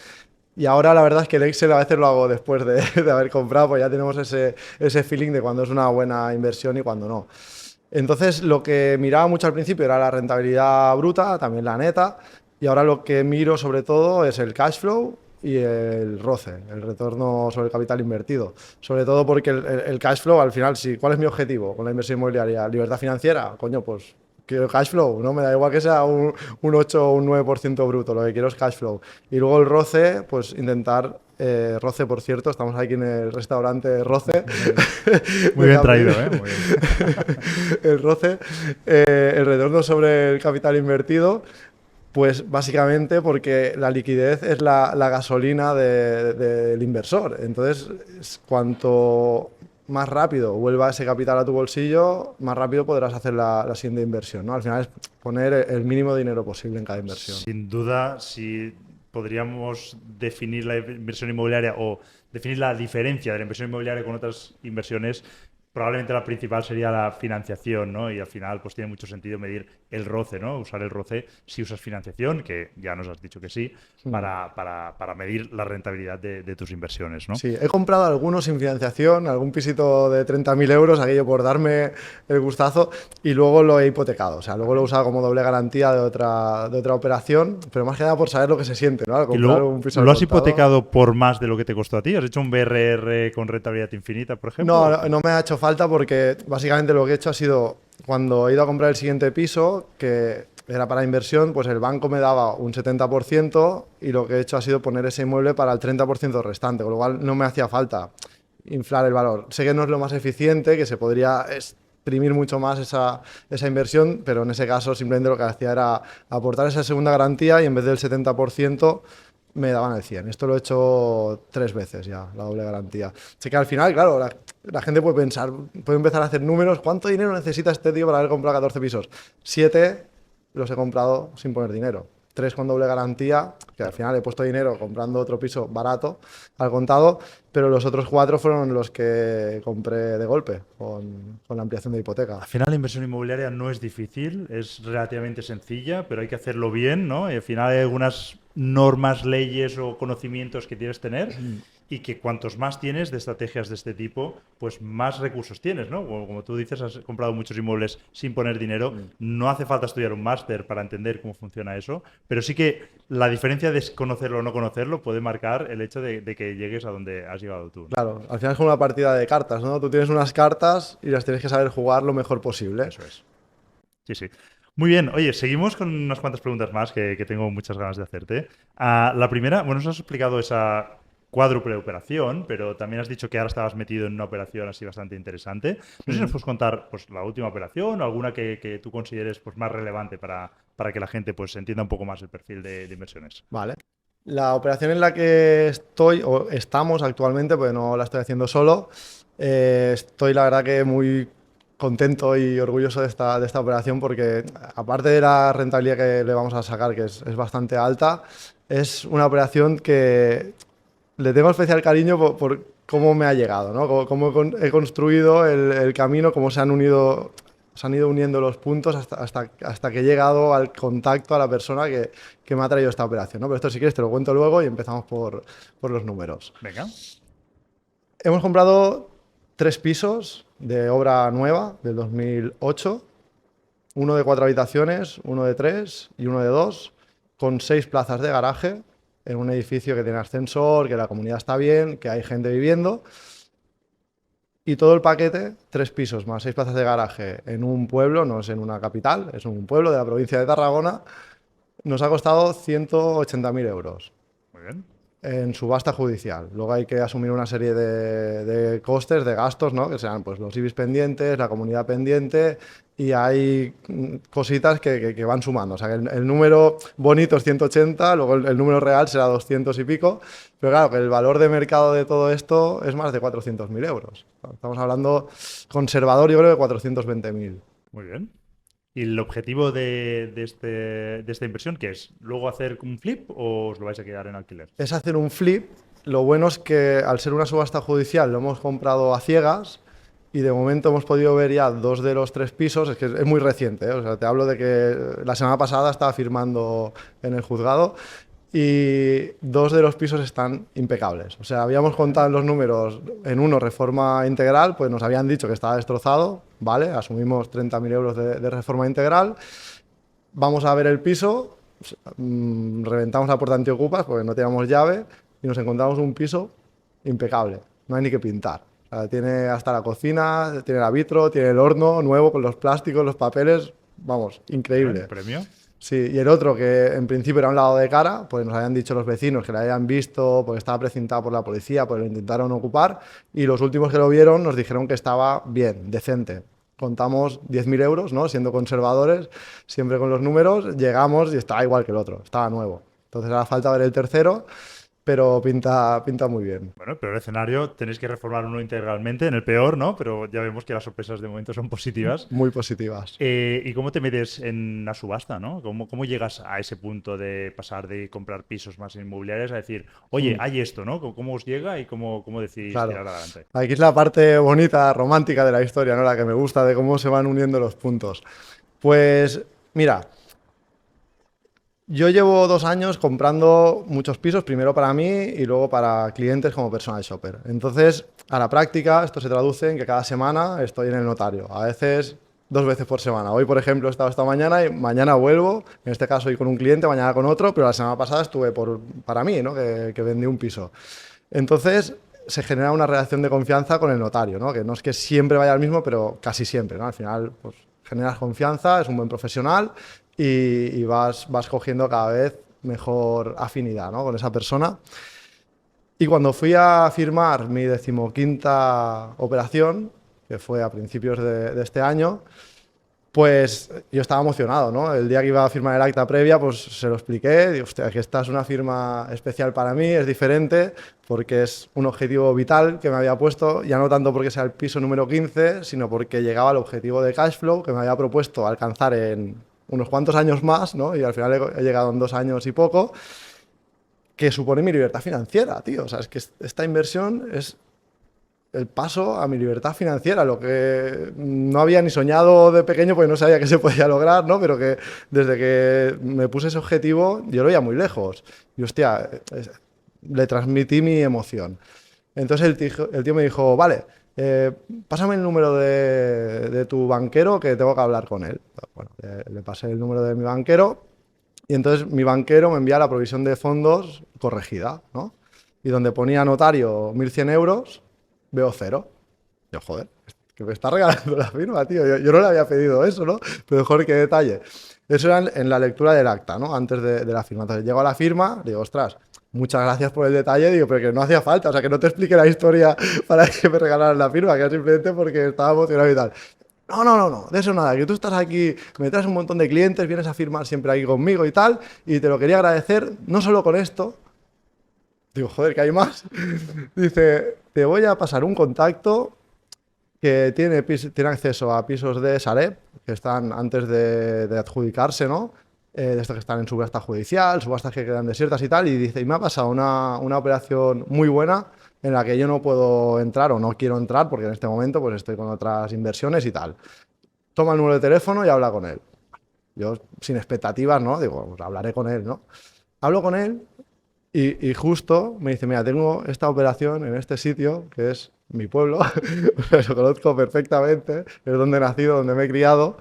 Y ahora la verdad es que el Excel a veces lo hago después de haber comprado, pues ya tenemos ese feeling de cuando es una buena inversión y cuando no. Entonces lo que miraba mucho al principio era la rentabilidad bruta, también la neta, y ahora lo que miro sobre todo es el cash flow y el ROCE, el retorno sobre el capital invertido. Sobre todo porque el cash flow, al final, sí, ¿cuál es mi objetivo con la inversión inmobiliaria? ¿Libertad financiera? Coño, pues quiero cash flow, ¿no? Me da igual que sea un 8 o un 9% bruto, lo que quiero es cash flow. Y luego el ROCE, pues intentar, ROCE, por cierto, estamos aquí en el restaurante ROCE. Muy bien traído, ¿eh? Muy bien. El ROCE, el retorno sobre el capital invertido, pues básicamente porque la liquidez es la gasolina del inversor. Entonces, cuanto más rápido vuelva ese capital a tu bolsillo, más rápido podrás hacer la siguiente inversión, ¿no? Al final es poner el mínimo de dinero posible en cada inversión. Sin duda, si podríamos definir la inversión inmobiliaria o definir la diferencia de la inversión inmobiliaria con otras inversiones, probablemente la principal sería la financiación, ¿no? Y al final, pues tiene mucho sentido medir el ROCE, ¿no? Usar el ROCE si usas financiación, que ya nos has dicho que sí, para medir la rentabilidad de tus inversiones, ¿no? Sí, he comprado algunos sin financiación, algún pisito de 30.000 euros, aquello por darme el gustazo, y luego lo he hipotecado. O sea, luego lo he usado como doble garantía de otra operación, pero más que nada por saber lo que se siente, ¿no? Al comprar un piso ¿Lo has hipotecado por más de lo que te costó a ti? ¿Has hecho un BRR con rentabilidad infinita, por ejemplo? No me ha hecho falta porque básicamente lo que he hecho ha sido, cuando he ido a comprar el siguiente piso, que era para inversión, pues el banco me daba un 70% y lo que he hecho ha sido poner ese inmueble para el 30% restante, con lo cual no me hacía falta inflar el valor. Sé que no es lo más eficiente, que se podría exprimir mucho más esa inversión, pero en ese caso simplemente lo que hacía era aportar esa segunda garantía y en vez del 70% me daban el 100. Esto lo he hecho 3 veces ya, la doble garantía. Sé que al final, claro, la gente puede pensar, puede empezar a hacer números. ¿Cuánto dinero necesita este tío para haber comprado 14 pisos? 7 los he comprado sin poner dinero. 3 con doble garantía, que al final he puesto dinero comprando otro piso barato al contado, pero los otros 4 fueron los que compré de golpe con la ampliación de hipoteca. Al final la inversión inmobiliaria no es difícil, es relativamente sencilla, pero hay que hacerlo bien, ¿no? Y al final hay algunas normas, leyes o conocimientos que tienes que tener. y que cuantos más tienes de estrategias de este tipo, pues más recursos tienes, ¿no? Como tú dices, has comprado muchos inmuebles sin poner dinero, no hace falta estudiar un máster para entender cómo funciona eso, pero sí que la diferencia de conocerlo o no conocerlo puede marcar el hecho de que llegues a donde has llegado tú, ¿no? Claro, al final es como una partida de cartas, ¿no? Tú tienes unas cartas y las tienes que saber jugar lo mejor posible. Eso es. Sí, sí. Muy bien. Oye, seguimos con unas cuantas preguntas más que tengo muchas ganas de hacerte. La primera, bueno, nos has explicado esa cuádruple operación, pero también has dicho que ahora estabas metido en una operación así bastante interesante. No sé si nos puedes contar pues, la última operación o alguna que tú consideres pues, más relevante para que la gente pues, entienda un poco más el perfil de inversiones. Vale. La operación en la que estoy, o estamos actualmente, pues no la estoy haciendo solo, estoy la verdad que muy contento y orgulloso de esta operación porque aparte de la rentabilidad que le vamos a sacar, que es bastante alta, es una operación que le tengo especial cariño por cómo me ha llegado, ¿no? Cómo he construido el camino, cómo se han ido uniendo los puntos hasta que he llegado al contacto a la persona que me ha traído esta operación, ¿no? Pero esto si quieres te lo cuento luego y empezamos por los números. Venga. Hemos comprado 3 pisos de obra nueva del 2008, uno de 4 habitaciones, uno de 3 y uno de 2, con 6 plazas de garaje, en un edificio que tiene ascensor, que la comunidad está bien, que hay gente viviendo. Y todo el paquete, 3 pisos más 6 plazas de garaje en un pueblo, no es en una capital, es en un pueblo de la provincia de Tarragona, nos ha costado 180.000 euros Muy bien. en subasta judicial. Luego hay que asumir una serie de costes, de gastos, ¿no? Que sean pues, los IBIs pendientes, la comunidad pendiente, y hay cositas que van sumando. O sea, que el número bonito es 180, luego el número real será 200 y pico, pero claro, que el valor de mercado de todo esto es más de 400.000 euros. Estamos hablando conservador, yo creo, de 420.000. Muy bien. ¿Y el objetivo de esta inversión qué es? ¿Luego hacer un flip o os lo vais a quedar en alquiler? Es hacer un flip. Lo bueno es que al ser una subasta judicial lo hemos comprado a ciegas y de momento hemos podido ver ya 2 de los 3 pisos. Es que es muy reciente, ¿eh? O sea, te hablo de que la semana pasada estaba firmando en el juzgado y 2 de los pisos están impecables. O sea, habíamos contado en los números, en uno reforma integral, pues nos habían dicho que estaba destrozado, ¿vale? Asumimos 30.000 euros de reforma integral. Vamos a ver el piso, reventamos la puerta antiocupas porque no teníamos llave y nos encontramos un piso impecable, no hay ni que pintar. O sea, tiene hasta la cocina, tiene el vitro, tiene el horno nuevo con los plásticos, los papeles, vamos, increíble. ¿Premio? Sí, y el otro que en principio era un lado de cara, pues nos habían dicho los vecinos que lo habían visto porque estaba precintado por la policía, pues lo intentaron ocupar y los últimos que lo vieron nos dijeron que estaba bien, decente. Contamos 10.000 euros, ¿no? Siendo conservadores, siempre con los números, llegamos y estaba igual que el otro, estaba nuevo. Entonces hará falta ver el tercero, pero pinta muy bien. Bueno, pero el escenario tenéis que reformar uno integralmente, en el peor, ¿no? Pero ya vemos que las sorpresas de momento son positivas. Muy positivas. ¿Y cómo te metes en la subasta, no? ¿Cómo llegas a ese punto de pasar de comprar pisos más inmobiliarios a decir, oye, hay esto, ¿no? ¿Cómo os llega y cómo decidís Claro. tirar adelante? Aquí es la parte bonita, romántica de la historia, ¿no? La que me gusta, de cómo se van uniendo los puntos. Pues, mira, yo llevo 2 años comprando muchos pisos, primero para mí y luego para clientes como personal shopper. Entonces, a la práctica, esto se traduce en que cada semana estoy en el notario. A veces 2 veces por semana. Hoy, por ejemplo, he estado esta mañana y mañana vuelvo. En este caso, hoy con un cliente, mañana con otro, pero la semana pasada estuve para mí, ¿no? Que vendí un piso. Entonces, se genera una relación de confianza con el notario, ¿no? Que no es que siempre vaya al mismo, pero casi siempre, ¿no? Al final, pues, generas confianza, es un buen profesional y vas cogiendo cada vez mejor afinidad, ¿no? Con esa persona. Y cuando fui a firmar mi 15ª operación, que fue a principios de este año, pues yo estaba emocionado, ¿no? El día que iba a firmar el acta previa, pues se lo expliqué. Digo, hostia, que esta es una firma especial para mí, es diferente, porque es un objetivo vital que me había puesto, ya no tanto porque sea el piso número 15, sino porque llegaba al objetivo de cash flow que me había propuesto alcanzar en unos cuantos años más, ¿no? Y al final he llegado en 2 años y poco, que supone mi libertad financiera, tío. O sea, es que esta inversión es el paso a mi libertad financiera, lo que no había ni soñado de pequeño porque no sabía que se podía lograr, ¿no? Pero que desde que me puse ese objetivo yo lo veía muy lejos. Y hostia, le transmití mi emoción. Entonces el tío me dijo, vale, pásame el número de tu banquero que tengo que hablar con él. Bueno, le pasé el número de mi banquero y entonces mi banquero me envía la provisión de fondos corregida, ¿no? Y donde ponía notario 1.100 euros, veo cero. Yo, joder, que me está regalando la firma, tío. Yo no le había pedido eso, ¿no? Pero mejor qué detalle. Eso era en la lectura del acta, ¿no? Antes de la firma. Entonces llego a la firma, digo, ostras, muchas gracias por el detalle, digo, pero que no hacía falta, o sea, que no te explique la historia para que me regalaran la firma, que era simplemente porque estaba emocionado y tal. No, de eso nada, que tú estás aquí, me traes un montón de clientes, vienes a firmar siempre aquí conmigo y tal, y te lo quería agradecer, no solo con esto, digo, joder, que hay más. Dice, te voy a pasar un contacto que tiene acceso a pisos de Sareb, que están antes de adjudicarse, ¿no? De estos que están en subasta judicial, subastas que quedan desiertas y tal, y dice, y me ha pasado una operación muy buena en la que yo no puedo entrar o no quiero entrar porque en este momento pues estoy con otras inversiones y tal. Toma el número de teléfono y habla con él. Yo, sin expectativas, ¿no? Digo, pues hablaré con él, ¿no? Hablo con él y justo me dice, mira, tengo esta operación en este sitio, que es mi pueblo, lo conozco perfectamente, es donde he nacido, donde me he criado,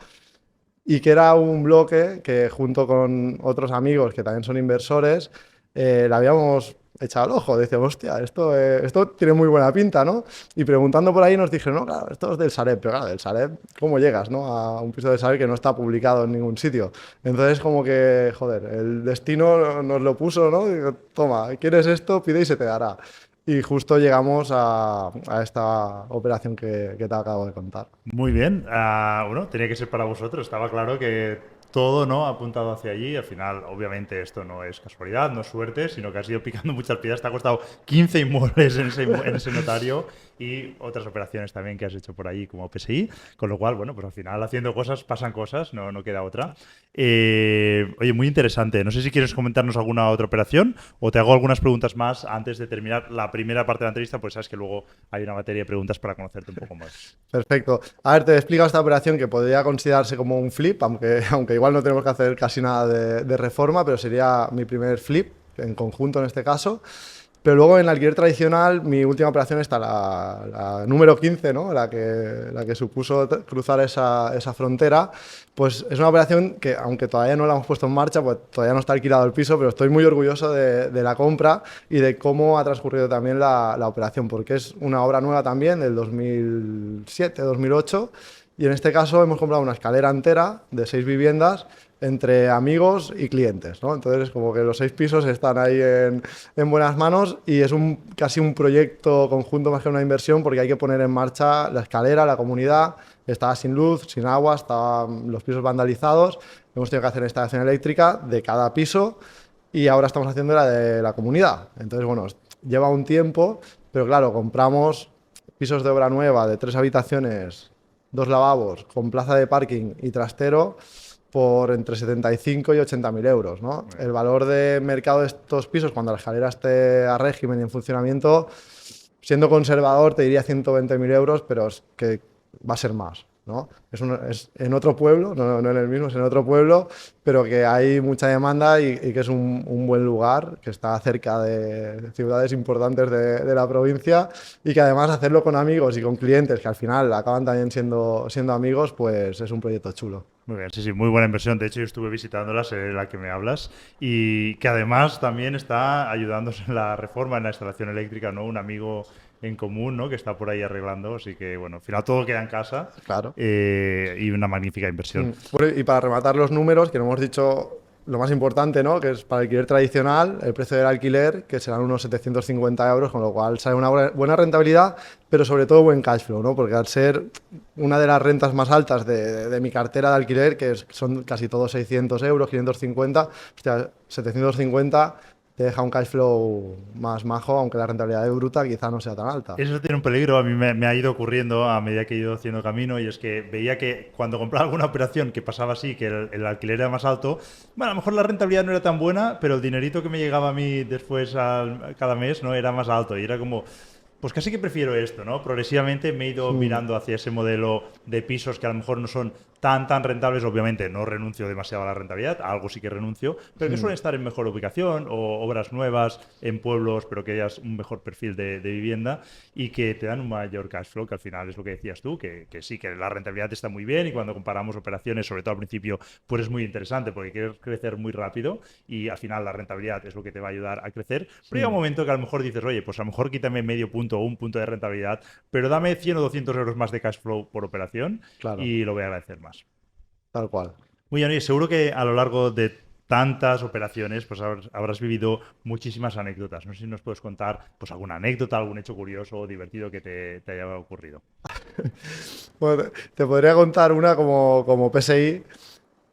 y que era un bloque que junto con otros amigos que también son inversores, le habíamos echado el ojo. Decíamos, hostia, esto tiene muy buena pinta, ¿no? Y preguntando por ahí nos dijeron, no, claro, esto es del Sareb, pero claro, del Sareb, ¿cómo llegas, no? A un piso de Sareb que no está publicado en ningún sitio. Entonces, como que, joder, el destino nos lo puso, ¿no? Digo, toma, ¿quieres esto? Pide y se te dará. Y justo llegamos a esta operación que te acabo de contar. Muy bien. Bueno, tenía que ser para vosotros. Estaba claro que todo no ha apuntado hacia allí. Al final, obviamente, esto no es casualidad, no es suerte, sino que has ido picando muchas piedras. Te ha costado 15 inmuebles en ese notario y otras operaciones también que has hecho por allí como PSI. Con lo cual, bueno, pues al final haciendo cosas pasan cosas, no queda otra. Oye, muy interesante. No sé si quieres comentarnos alguna otra operación o te hago algunas preguntas más antes de terminar la primera parte de la entrevista, pues sabes que luego hay una materia de preguntas para conocerte un poco más. Perfecto. A ver, te he explicado esta operación que podría considerarse como un flip, aunque igual no tenemos que hacer casi nada de reforma, pero sería mi primer flip, en conjunto en este caso. Pero luego en alquiler tradicional, mi última operación está la número 15, ¿no? La que supuso cruzar esa frontera. Pues es una operación que, aunque todavía no la hemos puesto en marcha, pues todavía no está alquilado el piso, pero estoy muy orgulloso de la compra y de cómo ha transcurrido también la operación, porque es una obra nueva también, del 2007-2008, y en este caso hemos comprado una escalera entera de 6 viviendas entre amigos y clientes, ¿no? Entonces, como que los 6 pisos están ahí en buenas manos y es casi un proyecto conjunto más que una inversión porque hay que poner en marcha la escalera, la comunidad, estaba sin luz, sin agua, estaban los pisos vandalizados, hemos tenido que hacer instalación eléctrica de cada piso y ahora estamos haciendo la de la comunidad. Entonces, bueno, lleva un tiempo, pero claro, compramos pisos de obra nueva de 3 habitaciones, 2 lavabos, con plaza de parking y trastero, por entre 75 y 80.000 euros, ¿no? El valor de mercado de estos pisos, cuando la escalera esté a régimen y en funcionamiento, siendo conservador, te diría 120.000 euros, pero es que va a ser más, ¿no? Es en otro pueblo, no en el mismo, es en otro pueblo, pero que hay mucha demanda y que es un buen lugar, que está cerca de ciudades importantes de la provincia y que además hacerlo con amigos y con clientes que al final acaban también siendo amigos, pues es un proyecto chulo. Muy bien, sí, muy buena inversión. De hecho, yo estuve visitándola, sé de la que me hablas, y que además también está ayudándose en la reforma, en la instalación eléctrica, ¿no? Un amigo en común, ¿no? Que está por ahí arreglando, así que, bueno, al final todo queda en casa. Claro. Y una magnífica inversión. Bueno, y para rematar los números, que no hemos dicho lo más importante, ¿no? Que es para el alquiler tradicional, el precio del alquiler, que serán unos 750 euros, con lo cual sale una buena rentabilidad, pero sobre todo buen cash flow, ¿no? Porque al ser una de las rentas más altas de mi cartera de alquiler, que son casi todos 600 euros, 550, hostia, 750 te deja un cash flow más majo, aunque la rentabilidad de bruta quizá no sea tan alta. Eso tiene un peligro, a mí me ha ido ocurriendo a medida que he ido haciendo camino y es que veía que cuando compraba alguna operación que pasaba así, que el alquiler era más alto, bueno, a lo mejor la rentabilidad no era tan buena, pero el dinerito que me llegaba a mí después cada mes no era más alto y era como... pues casi que prefiero esto, ¿no? Progresivamente me he ido mirando hacia ese modelo de pisos que a lo mejor no son tan rentables. Obviamente no renuncio demasiado a la rentabilidad, a algo sí que renuncio, pero que suelen estar en mejor ubicación o obras nuevas en pueblos, pero que hayas un mejor perfil de vivienda y que te dan un mayor cash flow, que al final es lo que decías tú, que sí, que la rentabilidad está muy bien y cuando comparamos operaciones, sobre todo al principio, pues es muy interesante porque quieres crecer muy rápido y al final la rentabilidad es lo que te va a ayudar a crecer. Pero llega un momento que a lo mejor dices, oye, pues a lo mejor quítame medio punto o un punto de rentabilidad, pero dame 100 o 200 euros más de cash flow por operación Claro, y lo voy a agradecer más. tal cual. Muy bien, y seguro que a lo largo de tantas operaciones, pues habrás vivido muchísimas anécdotas. No sé si nos puedes contar pues alguna anécdota, algún hecho curioso o divertido que te haya ocurrido. Bueno, te podría contar una como PSI,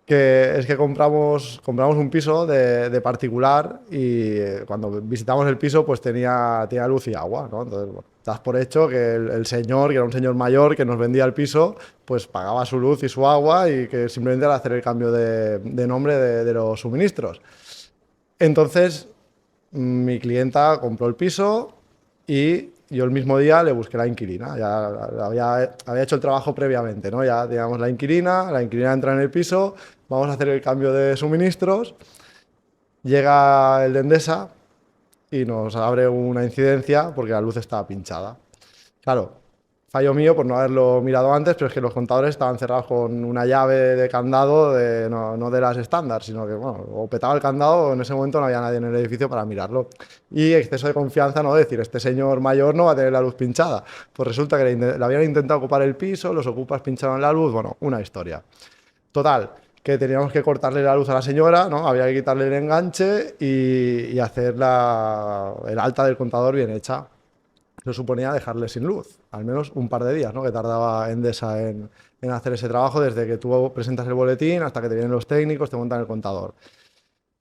que es que compramos un piso de particular y cuando visitamos el piso pues tenía luz y agua, ¿no? Entonces, bueno, das por hecho que el señor, que era un señor mayor que nos vendía el piso, pues pagaba su luz y su agua y que simplemente era hacer el cambio de nombre de los suministros. Entonces, mi clienta compró el piso y yo el mismo día le busqué la inquilina. Ya había hecho el trabajo previamente, ¿no? Ya teníamos la inquilina entra en el piso, vamos a hacer el cambio de suministros. Llega el de Endesa y nos abre una incidencia porque la luz estaba pinchada. Claro, fallo mío por no haberlo mirado antes, pero es que los contadores estaban cerrados con una llave de candado no de las estándar, sino que, bueno, o petaba el candado o en ese momento no había nadie en el edificio para mirarlo. Y exceso de confianza, ¿no? Decir, este señor mayor no va a tener la luz pinchada. Pues resulta que le habían intentado ocupar el piso, los ocupas pincharon la luz, bueno, una historia. Total, que teníamos que cortarle la luz a la señora, ¿no? Había que quitarle el enganche y hacer el alta del contador bien hecha. Eso suponía dejarle sin luz, al menos un par de días, ¿no? Que tardaba Endesa en hacer ese trabajo desde que tú presentas el boletín hasta que te vienen los técnicos, te montan el contador.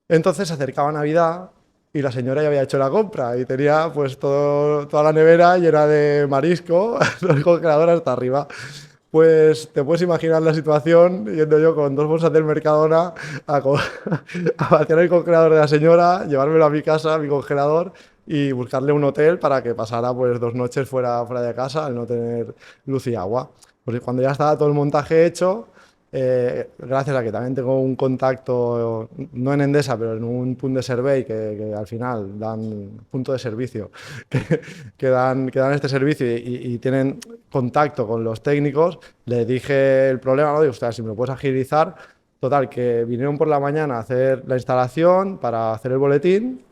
Entonces se acercaba Navidad y la señora ya había hecho la compra y tenía pues toda la nevera llena de marisco, los congeladores hasta arriba. Pues te puedes imaginar la situación yendo yo con 2 bolsas del Mercadona a vaciar el congelador de la señora, llevármelo a mi casa, a mi congelador y buscarle un hotel para que pasara pues 2 noches fuera de casa al no tener luz y agua. Pues cuando ya estaba todo el montaje hecho, gracias a que también tengo un contacto, no en Endesa, pero en un punto de survey que al final dan punto de servicio, que dan este servicio y tienen contacto con los técnicos, le dije el problema, ¿no? Digo, usted, si me lo puedes agilizar. Total, que vinieron por la mañana a hacer la instalación para hacer el boletín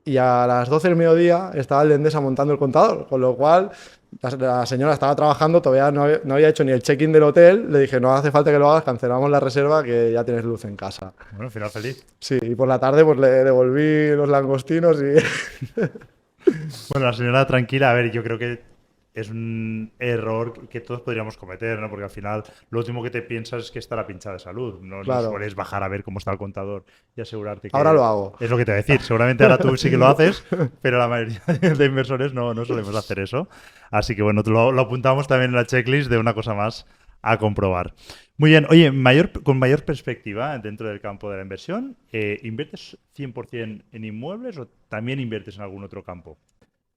y a las 12 del mediodía estaba el de Endesa montando el contador, con lo cual la señora estaba trabajando, todavía no había hecho ni el check-in del hotel, le dije, no hace falta que lo hagas, cancelamos la reserva que ya tienes luz en casa. Bueno, final feliz. Sí, y por la tarde pues le devolví los langostinos y... Bueno, la señora tranquila, a ver, yo creo que es un error que todos podríamos cometer, ¿no? Porque al final lo último que te piensas es que estará pinchada de salud. No Claro, sueles bajar a ver cómo está el contador y asegurarte ahora que lo hago. es lo que te voy a decir. Seguramente ahora tú sí que lo haces, pero la mayoría de inversores no solemos hacer eso. Así que bueno, lo apuntamos también en la checklist de una cosa más a comprobar. Muy bien, oye, con mayor perspectiva dentro del campo de la inversión, ¿inviertes 100% en inmuebles o también inviertes en algún otro campo?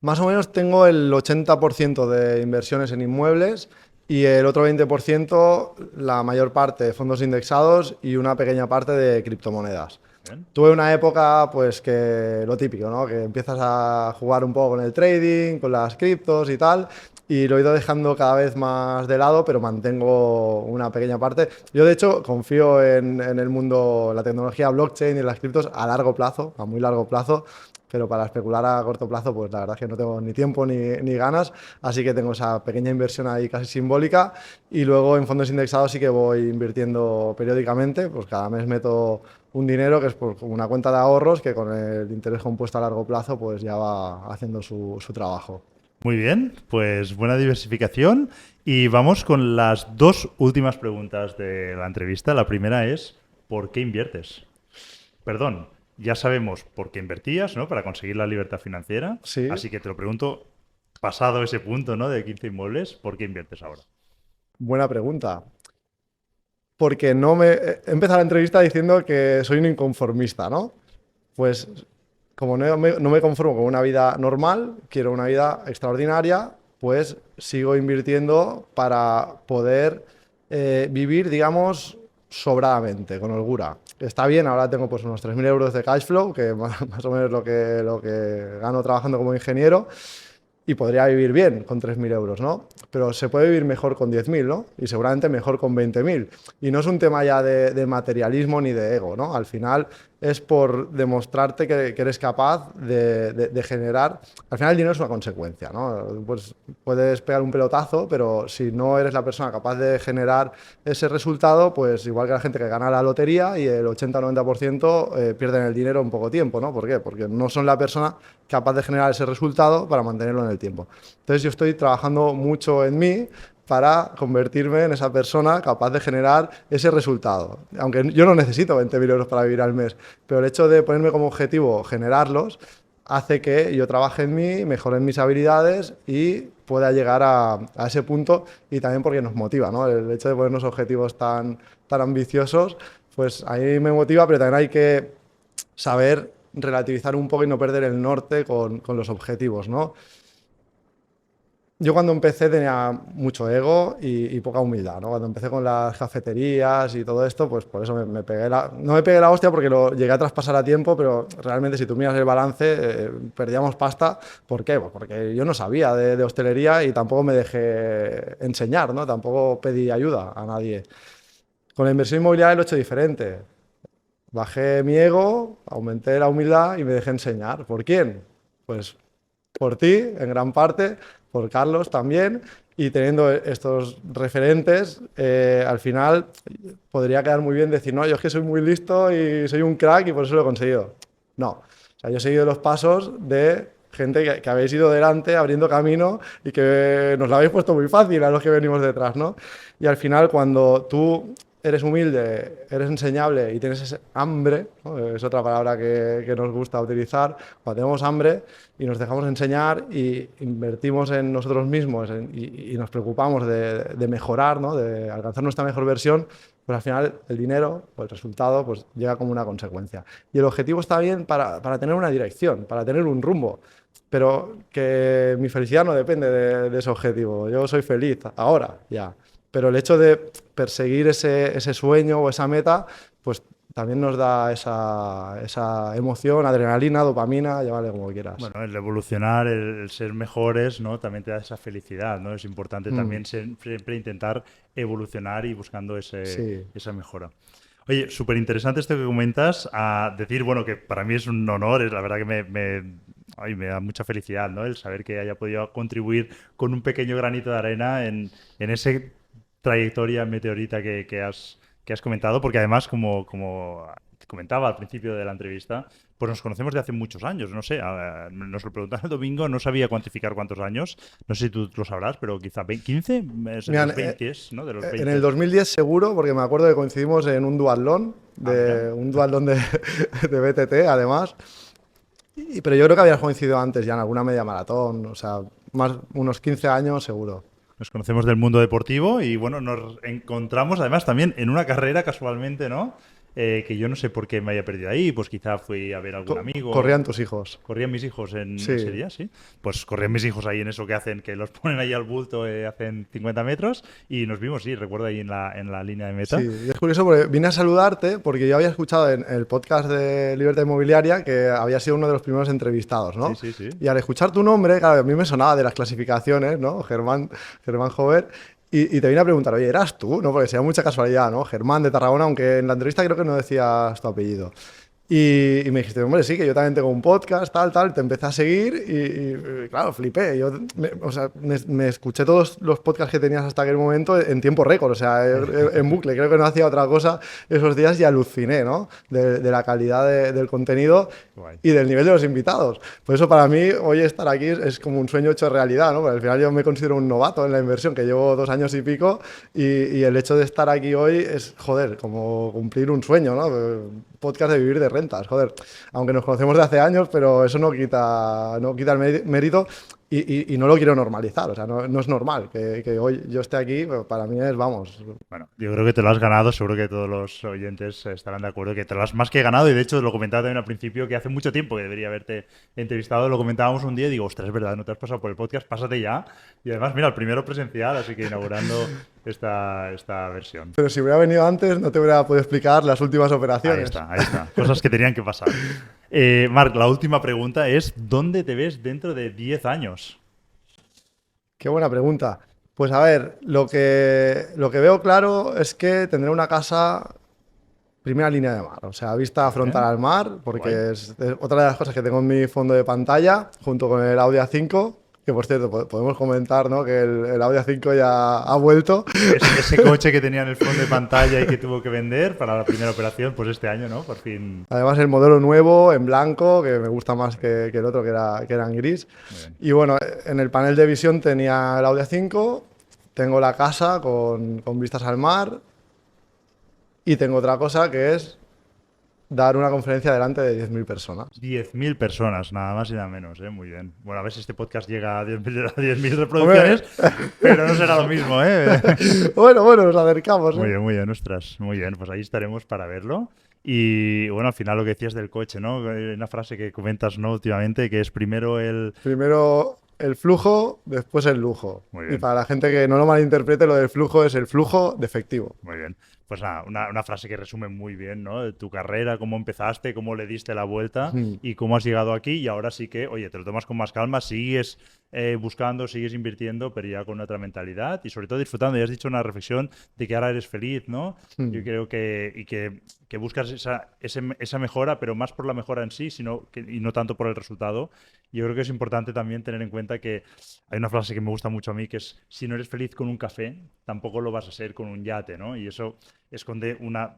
Más o menos tengo el 80% de inversiones en inmuebles y el otro 20%, la mayor parte de fondos indexados y una pequeña parte de criptomonedas. Bien. Tuve una época, pues que lo típico, ¿no? Que empiezas a jugar un poco con el trading, con las criptos y tal, y lo he ido dejando cada vez más de lado, pero mantengo una pequeña parte. Yo, de hecho, confío en el mundo, la tecnología blockchain y las criptos a largo plazo, a muy largo plazo, pero para especular a corto plazo, pues la verdad es que no tengo ni tiempo ni ganas, así que tengo esa pequeña inversión ahí casi simbólica y luego en fondos indexados sí que voy invirtiendo periódicamente, pues cada mes meto un dinero que es por una cuenta de ahorros que con el interés compuesto a largo plazo pues ya va haciendo su trabajo. Muy bien, pues buena diversificación. Y vamos con las dos últimas preguntas de la entrevista. La primera es, ¿por qué inviertes? Perdón, ya sabemos por qué invertías, ¿no? Para conseguir la libertad financiera. Sí, Así que te lo pregunto, pasado ese punto, ¿no? De 15 inmuebles, ¿por qué inviertes ahora? buena pregunta. Porque no me... He empezado la entrevista diciendo que soy un inconformista, ¿no? Pues como no me conformo con una vida normal, quiero una vida extraordinaria, pues sigo invirtiendo para poder vivir, digamos, sobradamente, con holgura. Está bien, ahora tengo pues unos 3.000 euros de cash flow, que más o menos lo que gano trabajando como ingeniero, y podría vivir bien con 3.000 euros, ¿no? Pero se puede vivir mejor con 10.000, ¿no? Y seguramente mejor con 20.000. Y no es un tema ya de materialismo ni de ego, ¿no? Al final es por demostrarte que eres capaz de generar... Al final el dinero es una consecuencia, ¿no? Pues puedes pegar un pelotazo, pero si no eres la persona capaz de generar ese resultado, pues igual que la gente que gana la lotería y el 80 o 90% pierden el dinero en poco tiempo, ¿no? ¿Por qué? Porque no son la persona capaz de generar ese resultado para mantenerlo en el tiempo. Entonces yo estoy trabajando mucho en mí para convertirme en esa persona capaz de generar ese resultado. Aunque yo no necesito 20.000 euros para vivir al mes, pero el hecho de ponerme como objetivo generarlos hace que yo trabaje en mí, mejore mis habilidades y pueda llegar a ese punto, y también porque nos motiva, ¿no? El hecho de ponernos objetivos tan ambiciosos, pues a mí me motiva, pero también hay que saber relativizar un poco y no perder el norte con los objetivos, ¿no? Yo cuando empecé tenía mucho ego y poca humildad, ¿no? Cuando empecé con las cafeterías y todo esto, pues por eso me pegué no me pegué la hostia porque lo llegué a traspasar a tiempo, pero realmente si tú miras el balance, perdíamos pasta. ¿Por qué? Pues porque yo no sabía de hostelería y tampoco me dejé enseñar, ¿no? Tampoco pedí ayuda a nadie. Con la inversión inmobiliaria lo he hecho diferente. Bajé mi ego, aumenté la humildad y me dejé enseñar. ¿Por quién? Pues por ti, en gran parte, por Carlos también, y teniendo estos referentes, al final podría quedar muy bien decir, no, yo es que soy muy listo y soy un crack y por eso lo he conseguido. No, o sea, yo he seguido los pasos de gente que habéis ido delante, abriendo camino y que nos lo habéis puesto muy fácil a los que venimos detrás, ¿no? Y al final, cuando tú eres humilde, eres enseñable y tienes ese hambre, ¿no? Es otra palabra que nos gusta utilizar, cuando tenemos hambre y nos dejamos enseñar y invertimos en nosotros mismos y nos preocupamos de mejorar, ¿no? De alcanzar nuestra mejor versión, pues al final el dinero o el resultado pues llega como una consecuencia. Y el objetivo está bien para tener una dirección, para tener un rumbo, pero que mi felicidad no depende de ese objetivo. Yo soy feliz ahora, ya. Pero el hecho de perseguir ese sueño o esa meta, pues también nos da esa emoción, adrenalina, dopamina, llámale como quieras. Bueno, el evolucionar, el ser mejores, ¿no? También te da esa felicidad, ¿no? Es importante también siempre intentar evolucionar y buscando Sí. esa mejora. Oye, súper interesante esto que comentas, a decir, bueno, que para mí es un honor, es la verdad que me da mucha felicidad, ¿no? El saber que haya podido contribuir con un pequeño granito de arena en esa trayectoria meteorita que has comentado, porque además, como te comentaba al principio de la entrevista, pues nos conocemos de hace muchos años, no sé, nos lo preguntaron el domingo, no sabía cuantificar cuántos años, no sé si tú lo sabrás, pero quizá 15, es de Mira, los 20, ¿no? De los en 20. el 2010 seguro, porque me acuerdo que coincidimos en un duatlón, Mira. un duatlón de BTT, además. Pero yo creo que habías coincidido antes ya en alguna media maratón, o sea, más unos 15 años seguro. Nos conocemos del mundo deportivo y bueno, nos encontramos además también en una carrera casualmente, ¿no? Que yo no sé por qué me haya perdido ahí, pues quizá fui a ver a algún amigo. Corrían tus hijos. ¿Corrían mis hijos en ese Sí. día? Sí. Pues corrían mis hijos ahí en eso que hacen, que los ponen ahí al bulto, hacen 50 metros y nos vimos, sí, recuerdo ahí en la línea de Sí, meta. y es curioso porque vine a saludarte porque yo había escuchado en el podcast de Libertad Inmobiliaria que había sido uno de los primeros entrevistados, Sí, ¿no? sí, sí. Y al escuchar tu nombre, claro, a mí me sonaba de las clasificaciones, ¿no? Germán Jover. Y te vine a preguntar, oye, ¿eras tú? ¿No? Porque sería mucha casualidad, ¿no? Germán de Tarragona, aunque en la entrevista creo que no decías tu apellido. Y me dijiste, hombre, sí, que yo también tengo un podcast, tal, te empecé a seguir y, claro, flipé. Yo, o sea, me escuché todos los podcasts que tenías hasta aquel momento en tiempo récord, o sea, en bucle. Creo que no hacía otra cosa esos días y aluciné, ¿no? De la calidad del contenido Guay. y del nivel de los invitados. Por eso para mí hoy estar aquí es como un sueño hecho realidad, ¿no? Porque al final yo me considero un novato en la inversión, que llevo 2 años y pico, y el hecho de estar aquí hoy es, joder, como cumplir un sueño, ¿no? Podcast de vivir de rentas, joder. Aunque nos conocemos de hace años, pero eso no quita el mérito y no lo quiero normalizar. O sea, no es normal que hoy yo esté aquí, pero para mí es, vamos. Bueno, yo creo que te lo has ganado, seguro que todos los oyentes estarán de acuerdo, que te lo has más que ganado y de hecho lo comentaba también al principio que hace mucho tiempo que debería haberte entrevistado, lo comentábamos un día y digo, ostras, es verdad, no te has pasado por el podcast, pásate ya. Y además, mira, el primero presencial, así que inaugurando esta versión. Pero si hubiera venido antes no te hubiera podido explicar las últimas operaciones. Ahí está, cosas que tenían que pasar. Marc, la última pregunta es, ¿dónde te ves dentro de 10 años? Qué buena pregunta. Pues a ver, lo que veo claro es que tendré una casa primera línea de mar, o sea, vista frontal al mar, porque es otra de las cosas que tengo en mi fondo de pantalla, junto con el Audi A5, que por cierto, podemos comentar, ¿no?, que el Audi A5 ya ha vuelto. Ese coche que tenía en el fondo de pantalla y que tuvo que vender para la primera operación, pues este año, ¿no? Por fin. Además, el modelo nuevo, en blanco, que me gusta más que el otro, que era en gris. Y bueno, en el panel de visión tenía el Audi A5, tengo la casa con vistas al mar y tengo otra cosa que es dar una conferencia delante de 10.000 personas. 10.000 personas, nada más y nada menos, ¿eh? Muy bien. Bueno, a ver si este podcast llega a 10.000 reproducciones, pero no será lo mismo, ¿eh? Bueno, nos acercamos, ¿eh? Muy bien, ostras. Muy bien, pues ahí estaremos para verlo. Y bueno, al final lo que decías del coche, ¿no? Una frase que comentas, ¿no?, últimamente, que es primero el flujo, después el lujo. Muy bien. Y para la gente que no lo malinterprete, lo del flujo es el flujo de efectivo. Muy bien. Pues nada, una frase que resume muy bien, ¿no?, de tu carrera, cómo empezaste, cómo le diste la vuelta y cómo has llegado aquí. Y ahora sí que, oye, te lo tomas con más calma, sigues buscando, sigues invirtiendo, pero ya con otra mentalidad y sobre todo disfrutando. Ya has dicho una reflexión de que ahora eres feliz, ¿no? Yo creo que buscas esa mejora, pero más por la mejora en sí, y no tanto por el resultado. Yo creo que es importante también tener en cuenta que hay una frase que me gusta mucho a mí, que es, si no eres feliz con un café, tampoco lo vas a ser con un yate, ¿no? Y eso esconde una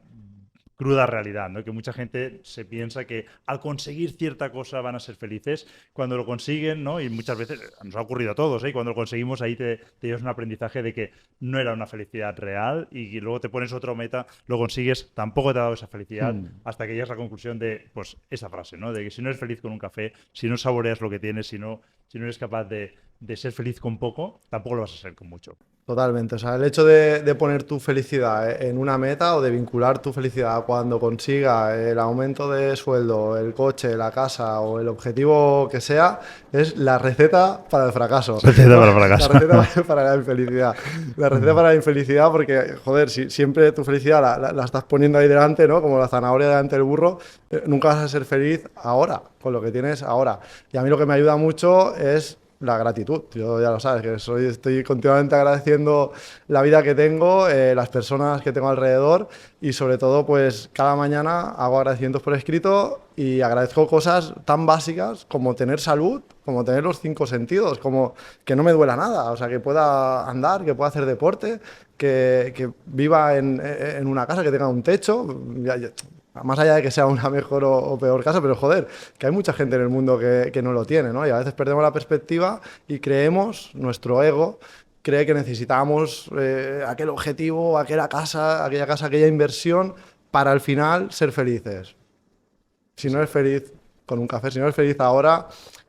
cruda realidad, ¿no? Que mucha gente se piensa que al conseguir cierta cosa van a ser felices. Cuando lo consiguen, ¿no? Y muchas veces nos ha ocurrido a todos, ¿eh? Y cuando lo conseguimos ahí te llevas un aprendizaje de que no era una felicidad real y luego te pones otra meta, lo consigues, tampoco te ha dado esa felicidad hasta que llegas a la conclusión de, pues, esa frase, ¿no? De que si no eres feliz con un café, si no saboreas lo que tienes, si no eres capaz de ser feliz con poco, tampoco lo vas a ser con mucho. Totalmente. O sea, el hecho de poner tu felicidad en una meta o de vincular tu felicidad cuando consiga el aumento de sueldo, el coche, la casa o el objetivo que sea, es la receta para el fracaso. Receta para el fracaso. La receta para la infelicidad. La receta para la infelicidad porque, joder, si siempre tu felicidad la estás poniendo ahí delante, ¿no? Como la zanahoria delante del burro, nunca vas a ser feliz ahora, con lo que tienes ahora. Y a mí lo que me ayuda mucho es la gratitud. Yo ya lo sabes, que estoy continuamente agradeciendo la vida que tengo, las personas que tengo alrededor y sobre todo, pues cada mañana hago agradecimientos por escrito y agradezco cosas tan básicas como tener salud, como tener los 5 sentidos, como que no me duela nada, o sea, que pueda andar, que pueda hacer deporte, que viva en una casa, que tenga un techo. Más allá de que sea una mejor o peor casa, pero joder, que hay mucha gente en el mundo que no lo tiene, ¿no? Y a veces perdemos la perspectiva y creemos, nuestro ego cree que necesitamos aquel objetivo, aquella casa, aquella inversión para al final ser felices. Si no eres feliz con un café, si no eres feliz ahora,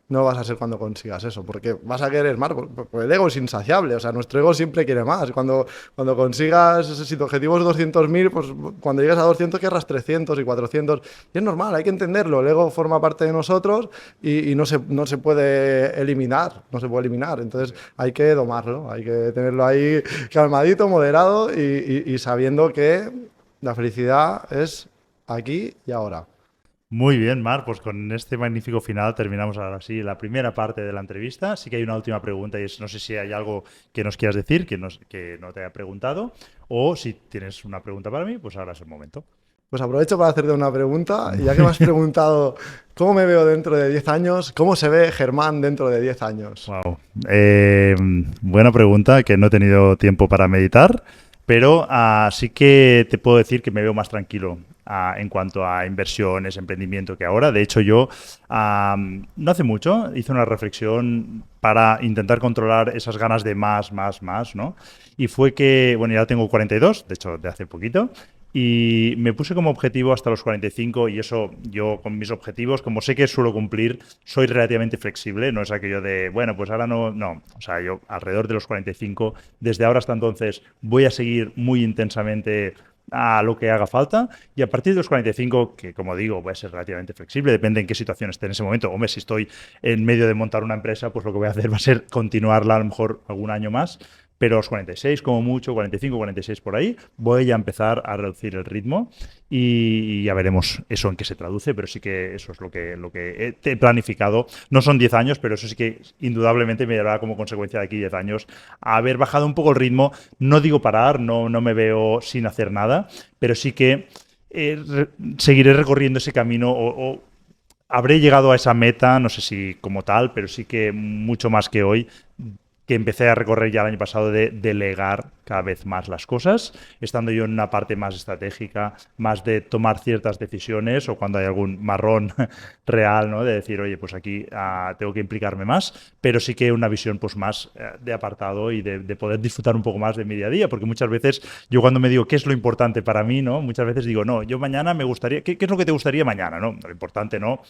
no vas a ser cuando consigas eso, porque vas a querer más, porque el ego es insaciable, o sea, nuestro ego siempre quiere más. Cuando consigas, si tu objetivo es 200.000, pues cuando llegues a 200 querrás 300 y 400, y es normal, hay que entenderlo, el ego forma parte de nosotros y no se puede eliminar, entonces hay que domarlo, hay que tenerlo ahí calmadito, moderado y sabiendo que la felicidad es aquí y ahora. Muy bien, Marc, pues con este magnífico final terminamos ahora sí la primera parte de la entrevista. Sí que hay una última pregunta y es, no sé si hay algo que nos quieras decir que no te haya preguntado o si tienes una pregunta para mí, pues ahora es el momento. Pues aprovecho para hacerte una pregunta y ya que me has preguntado cómo me veo dentro de 10 años, ¿cómo se ve Germán dentro de 10 años? Wow. Buena pregunta que no he tenido tiempo para meditar, pero sí que te puedo decir que me veo más tranquilo en cuanto a inversiones, emprendimiento que ahora. De hecho, yo no hace mucho hice una reflexión para intentar controlar esas ganas de más, ¿no? Y fue que, bueno, ya tengo 42, de hecho, de hace poquito, y me puse como objetivo hasta los 45 y eso yo con mis objetivos, como sé que suelo cumplir, soy relativamente flexible, no es aquello de, bueno, pues ahora no, o sea, yo alrededor de los 45, desde ahora hasta entonces voy a seguir muy intensamente a lo que haga falta y a partir de los 45, que como digo, voy a ser relativamente flexible, depende en qué situación esté en ese momento. Hombre, si estoy en medio de montar una empresa, pues lo que voy a hacer va a ser continuarla a lo mejor algún año más, pero a los 46 como mucho, 45, 46 por ahí, voy a empezar a reducir el ritmo y ya veremos eso en qué se traduce, pero sí que eso es lo que he planificado. No son 10 años, pero eso sí que indudablemente me llevará como consecuencia de aquí 10 años a haber bajado un poco el ritmo. No digo parar, no me veo sin hacer nada, pero sí que seguiré recorriendo ese camino o habré llegado a esa meta, no sé si como tal, pero sí que mucho más que hoy, que empecé a recorrer ya el año pasado de delegar cada vez más las cosas, estando yo en una parte más estratégica, más de tomar ciertas decisiones o cuando hay algún marrón real, ¿no? De decir, oye, pues aquí tengo que implicarme más, pero sí que una visión pues más de apartado y de poder disfrutar un poco más de mi día a día, porque muchas veces yo cuando me digo qué es lo importante para mí, ¿no? Muchas veces digo, no, yo mañana me gustaría, ¿qué es lo que te gustaría mañana? ¿No? Lo importante, no,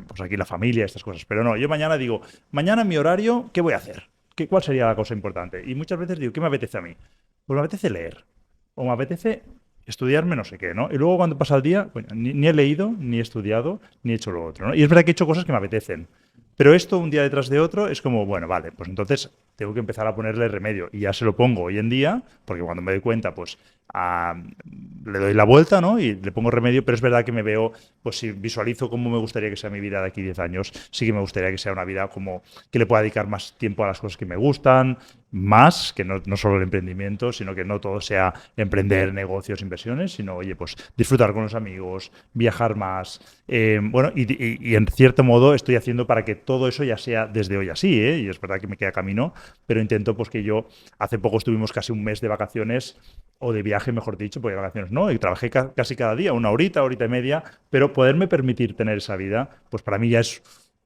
pues aquí la familia, estas cosas, pero no, yo mañana digo, mañana en mi horario, ¿qué voy a hacer? ¿Cuál sería la cosa importante? Y muchas veces digo, ¿qué me apetece a mí? Pues me apetece leer. O me apetece estudiarme no sé qué, ¿no? Y luego cuando pasa el día, bueno, ni he leído, ni he estudiado, ni he hecho lo otro, ¿no? Y es verdad que he hecho cosas que me apetecen. Pero esto, un día detrás de otro, es como, bueno, vale, pues entonces tengo que empezar a ponerle remedio. Y ya se lo pongo hoy en día, porque cuando me doy cuenta, pues le doy la vuelta, ¿no? Y le pongo remedio, pero es verdad que me veo, pues si visualizo cómo me gustaría que sea mi vida de aquí 10 años, sí que me gustaría que sea una vida como que le pueda dedicar más tiempo a las cosas que me gustan, más, que no solo el emprendimiento, sino que no todo sea emprender negocios, inversiones, sino, oye, pues disfrutar con los amigos, viajar más. Bueno, y en cierto modo estoy haciendo para que todo eso ya sea desde hoy así, ¿eh? Y es verdad que me queda camino, pero intento pues que yo, hace poco estuvimos casi un mes de vacaciones, o de viaje, mejor dicho, porque de vacaciones no, y trabajé casi cada día, una horita y media, pero poderme permitir tener esa vida, pues para mí ya es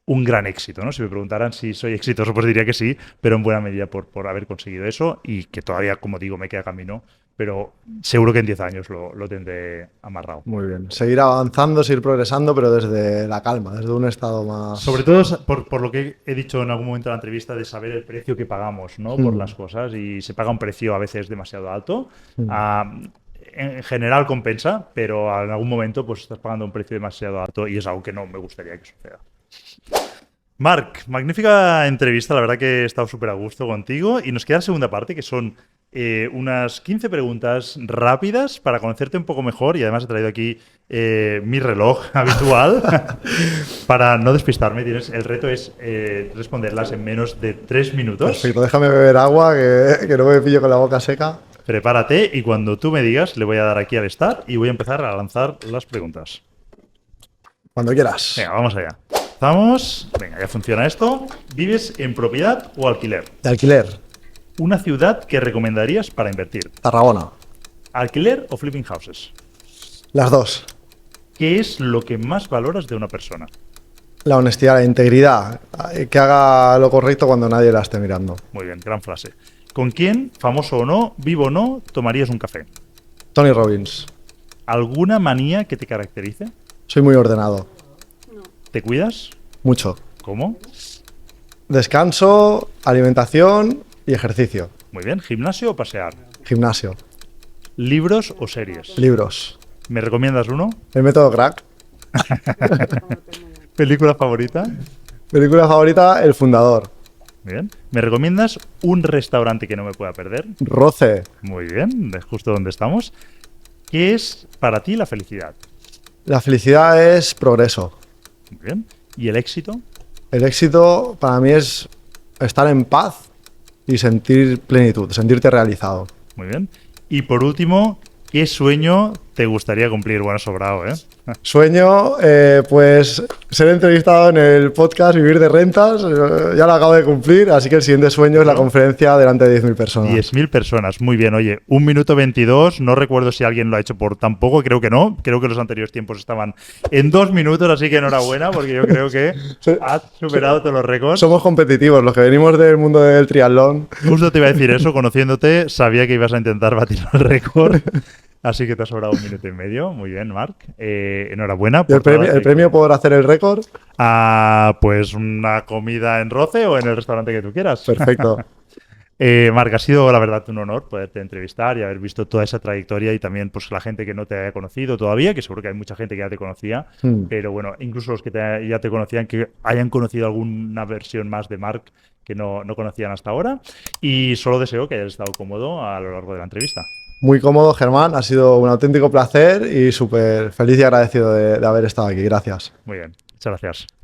un gran éxito, ¿no? Si me preguntaran si soy exitoso, pues diría que sí, pero en buena medida por haber conseguido eso y que todavía, como digo, me queda camino, pero seguro que en 10 años lo tendré amarrado. Muy bien. Seguir avanzando, seguir progresando, pero desde la calma, desde un estado más... Sobre todo por lo que he dicho en algún momento de la entrevista de saber el precio que pagamos, ¿no? Por las cosas y se paga un precio a veces demasiado alto. En general compensa, pero en algún momento pues estás pagando un precio demasiado alto y es algo que no me gustaría que suceda. Marc, magnífica entrevista, la verdad que he estado súper a gusto contigo y nos queda la segunda parte que son unas 15 preguntas rápidas para conocerte un poco mejor y además he traído aquí mi reloj habitual para no despistarme. El reto es responderlas en menos de 3 minutos. Perfecto, déjame beber agua que no me pillo con la boca seca. Prepárate y cuando tú me digas le voy a dar aquí al start y voy a empezar a lanzar las preguntas. Cuando quieras. Venga, vamos allá. Empezamos. Venga, ya funciona esto. ¿Vives en propiedad o alquiler? De alquiler. ¿Una ciudad que recomendarías para invertir? Tarragona. ¿Alquiler o flipping houses? Las dos. ¿Qué es lo que más valoras de una persona? La honestidad, la integridad. Que haga lo correcto cuando nadie la esté mirando. Muy bien, gran frase. ¿Con quién, famoso o no, vivo o no, tomarías un café? Tony Robbins. ¿Alguna manía que te caracterice? Soy muy ordenado. ¿Te cuidas? Mucho. ¿Cómo? Descanso, alimentación y ejercicio. Muy bien. ¿Gimnasio o pasear? Gimnasio. ¿Libros o series? Libros. ¿Me recomiendas uno? El método crack. ¿Película favorita? Película favorita, El Fundador. Muy bien. ¿Me recomiendas un restaurante que no me pueda perder? Roce. Muy bien, es justo donde estamos. ¿Qué es para ti la felicidad? La felicidad es progreso. Muy bien. ¿Y el éxito? El éxito para mí es estar en paz y sentir plenitud, sentirte realizado. Muy bien. Y por último, ¿qué sueño te gustaría cumplir? Bueno, sobrado, ¿eh? Sueño, pues, ser entrevistado en el podcast Vivir de Rentas. Ya lo acabo de cumplir, así que el siguiente sueño es la conferencia delante de 10.000 personas. 10.000 personas, muy bien. Oye, 1 minuto 22, no recuerdo si alguien lo ha hecho por tan poco, creo que no. Creo que los anteriores tiempos estaban en 2 minutos, así que enhorabuena, porque yo creo que has superado todos los récords. Somos competitivos, los que venimos del mundo del triatlón. Justo te iba a decir eso, conociéndote, sabía que ibas a intentar batir el récord. Así que te ha sobrado 1 minuto y medio. Muy bien, Marc. Enhorabuena ¿Y por toda la el premio trayectoria. por hacer el récord? Pues una comida en Roce o en el restaurante que tú quieras. Perfecto. Marc, ha sido la verdad un honor poderte entrevistar y haber visto toda esa trayectoria y también pues la gente que no te haya conocido todavía, que seguro que hay mucha gente que ya te conocía, Mm. pero bueno, incluso los que ya te conocían, que hayan conocido alguna versión más de Marc que no conocían hasta ahora. Y solo deseo que hayas estado cómodo a lo largo de la entrevista. Muy cómodo, Germán. Ha sido un auténtico placer y súper feliz y agradecido de haber estado aquí. Gracias. Muy bien, muchas gracias.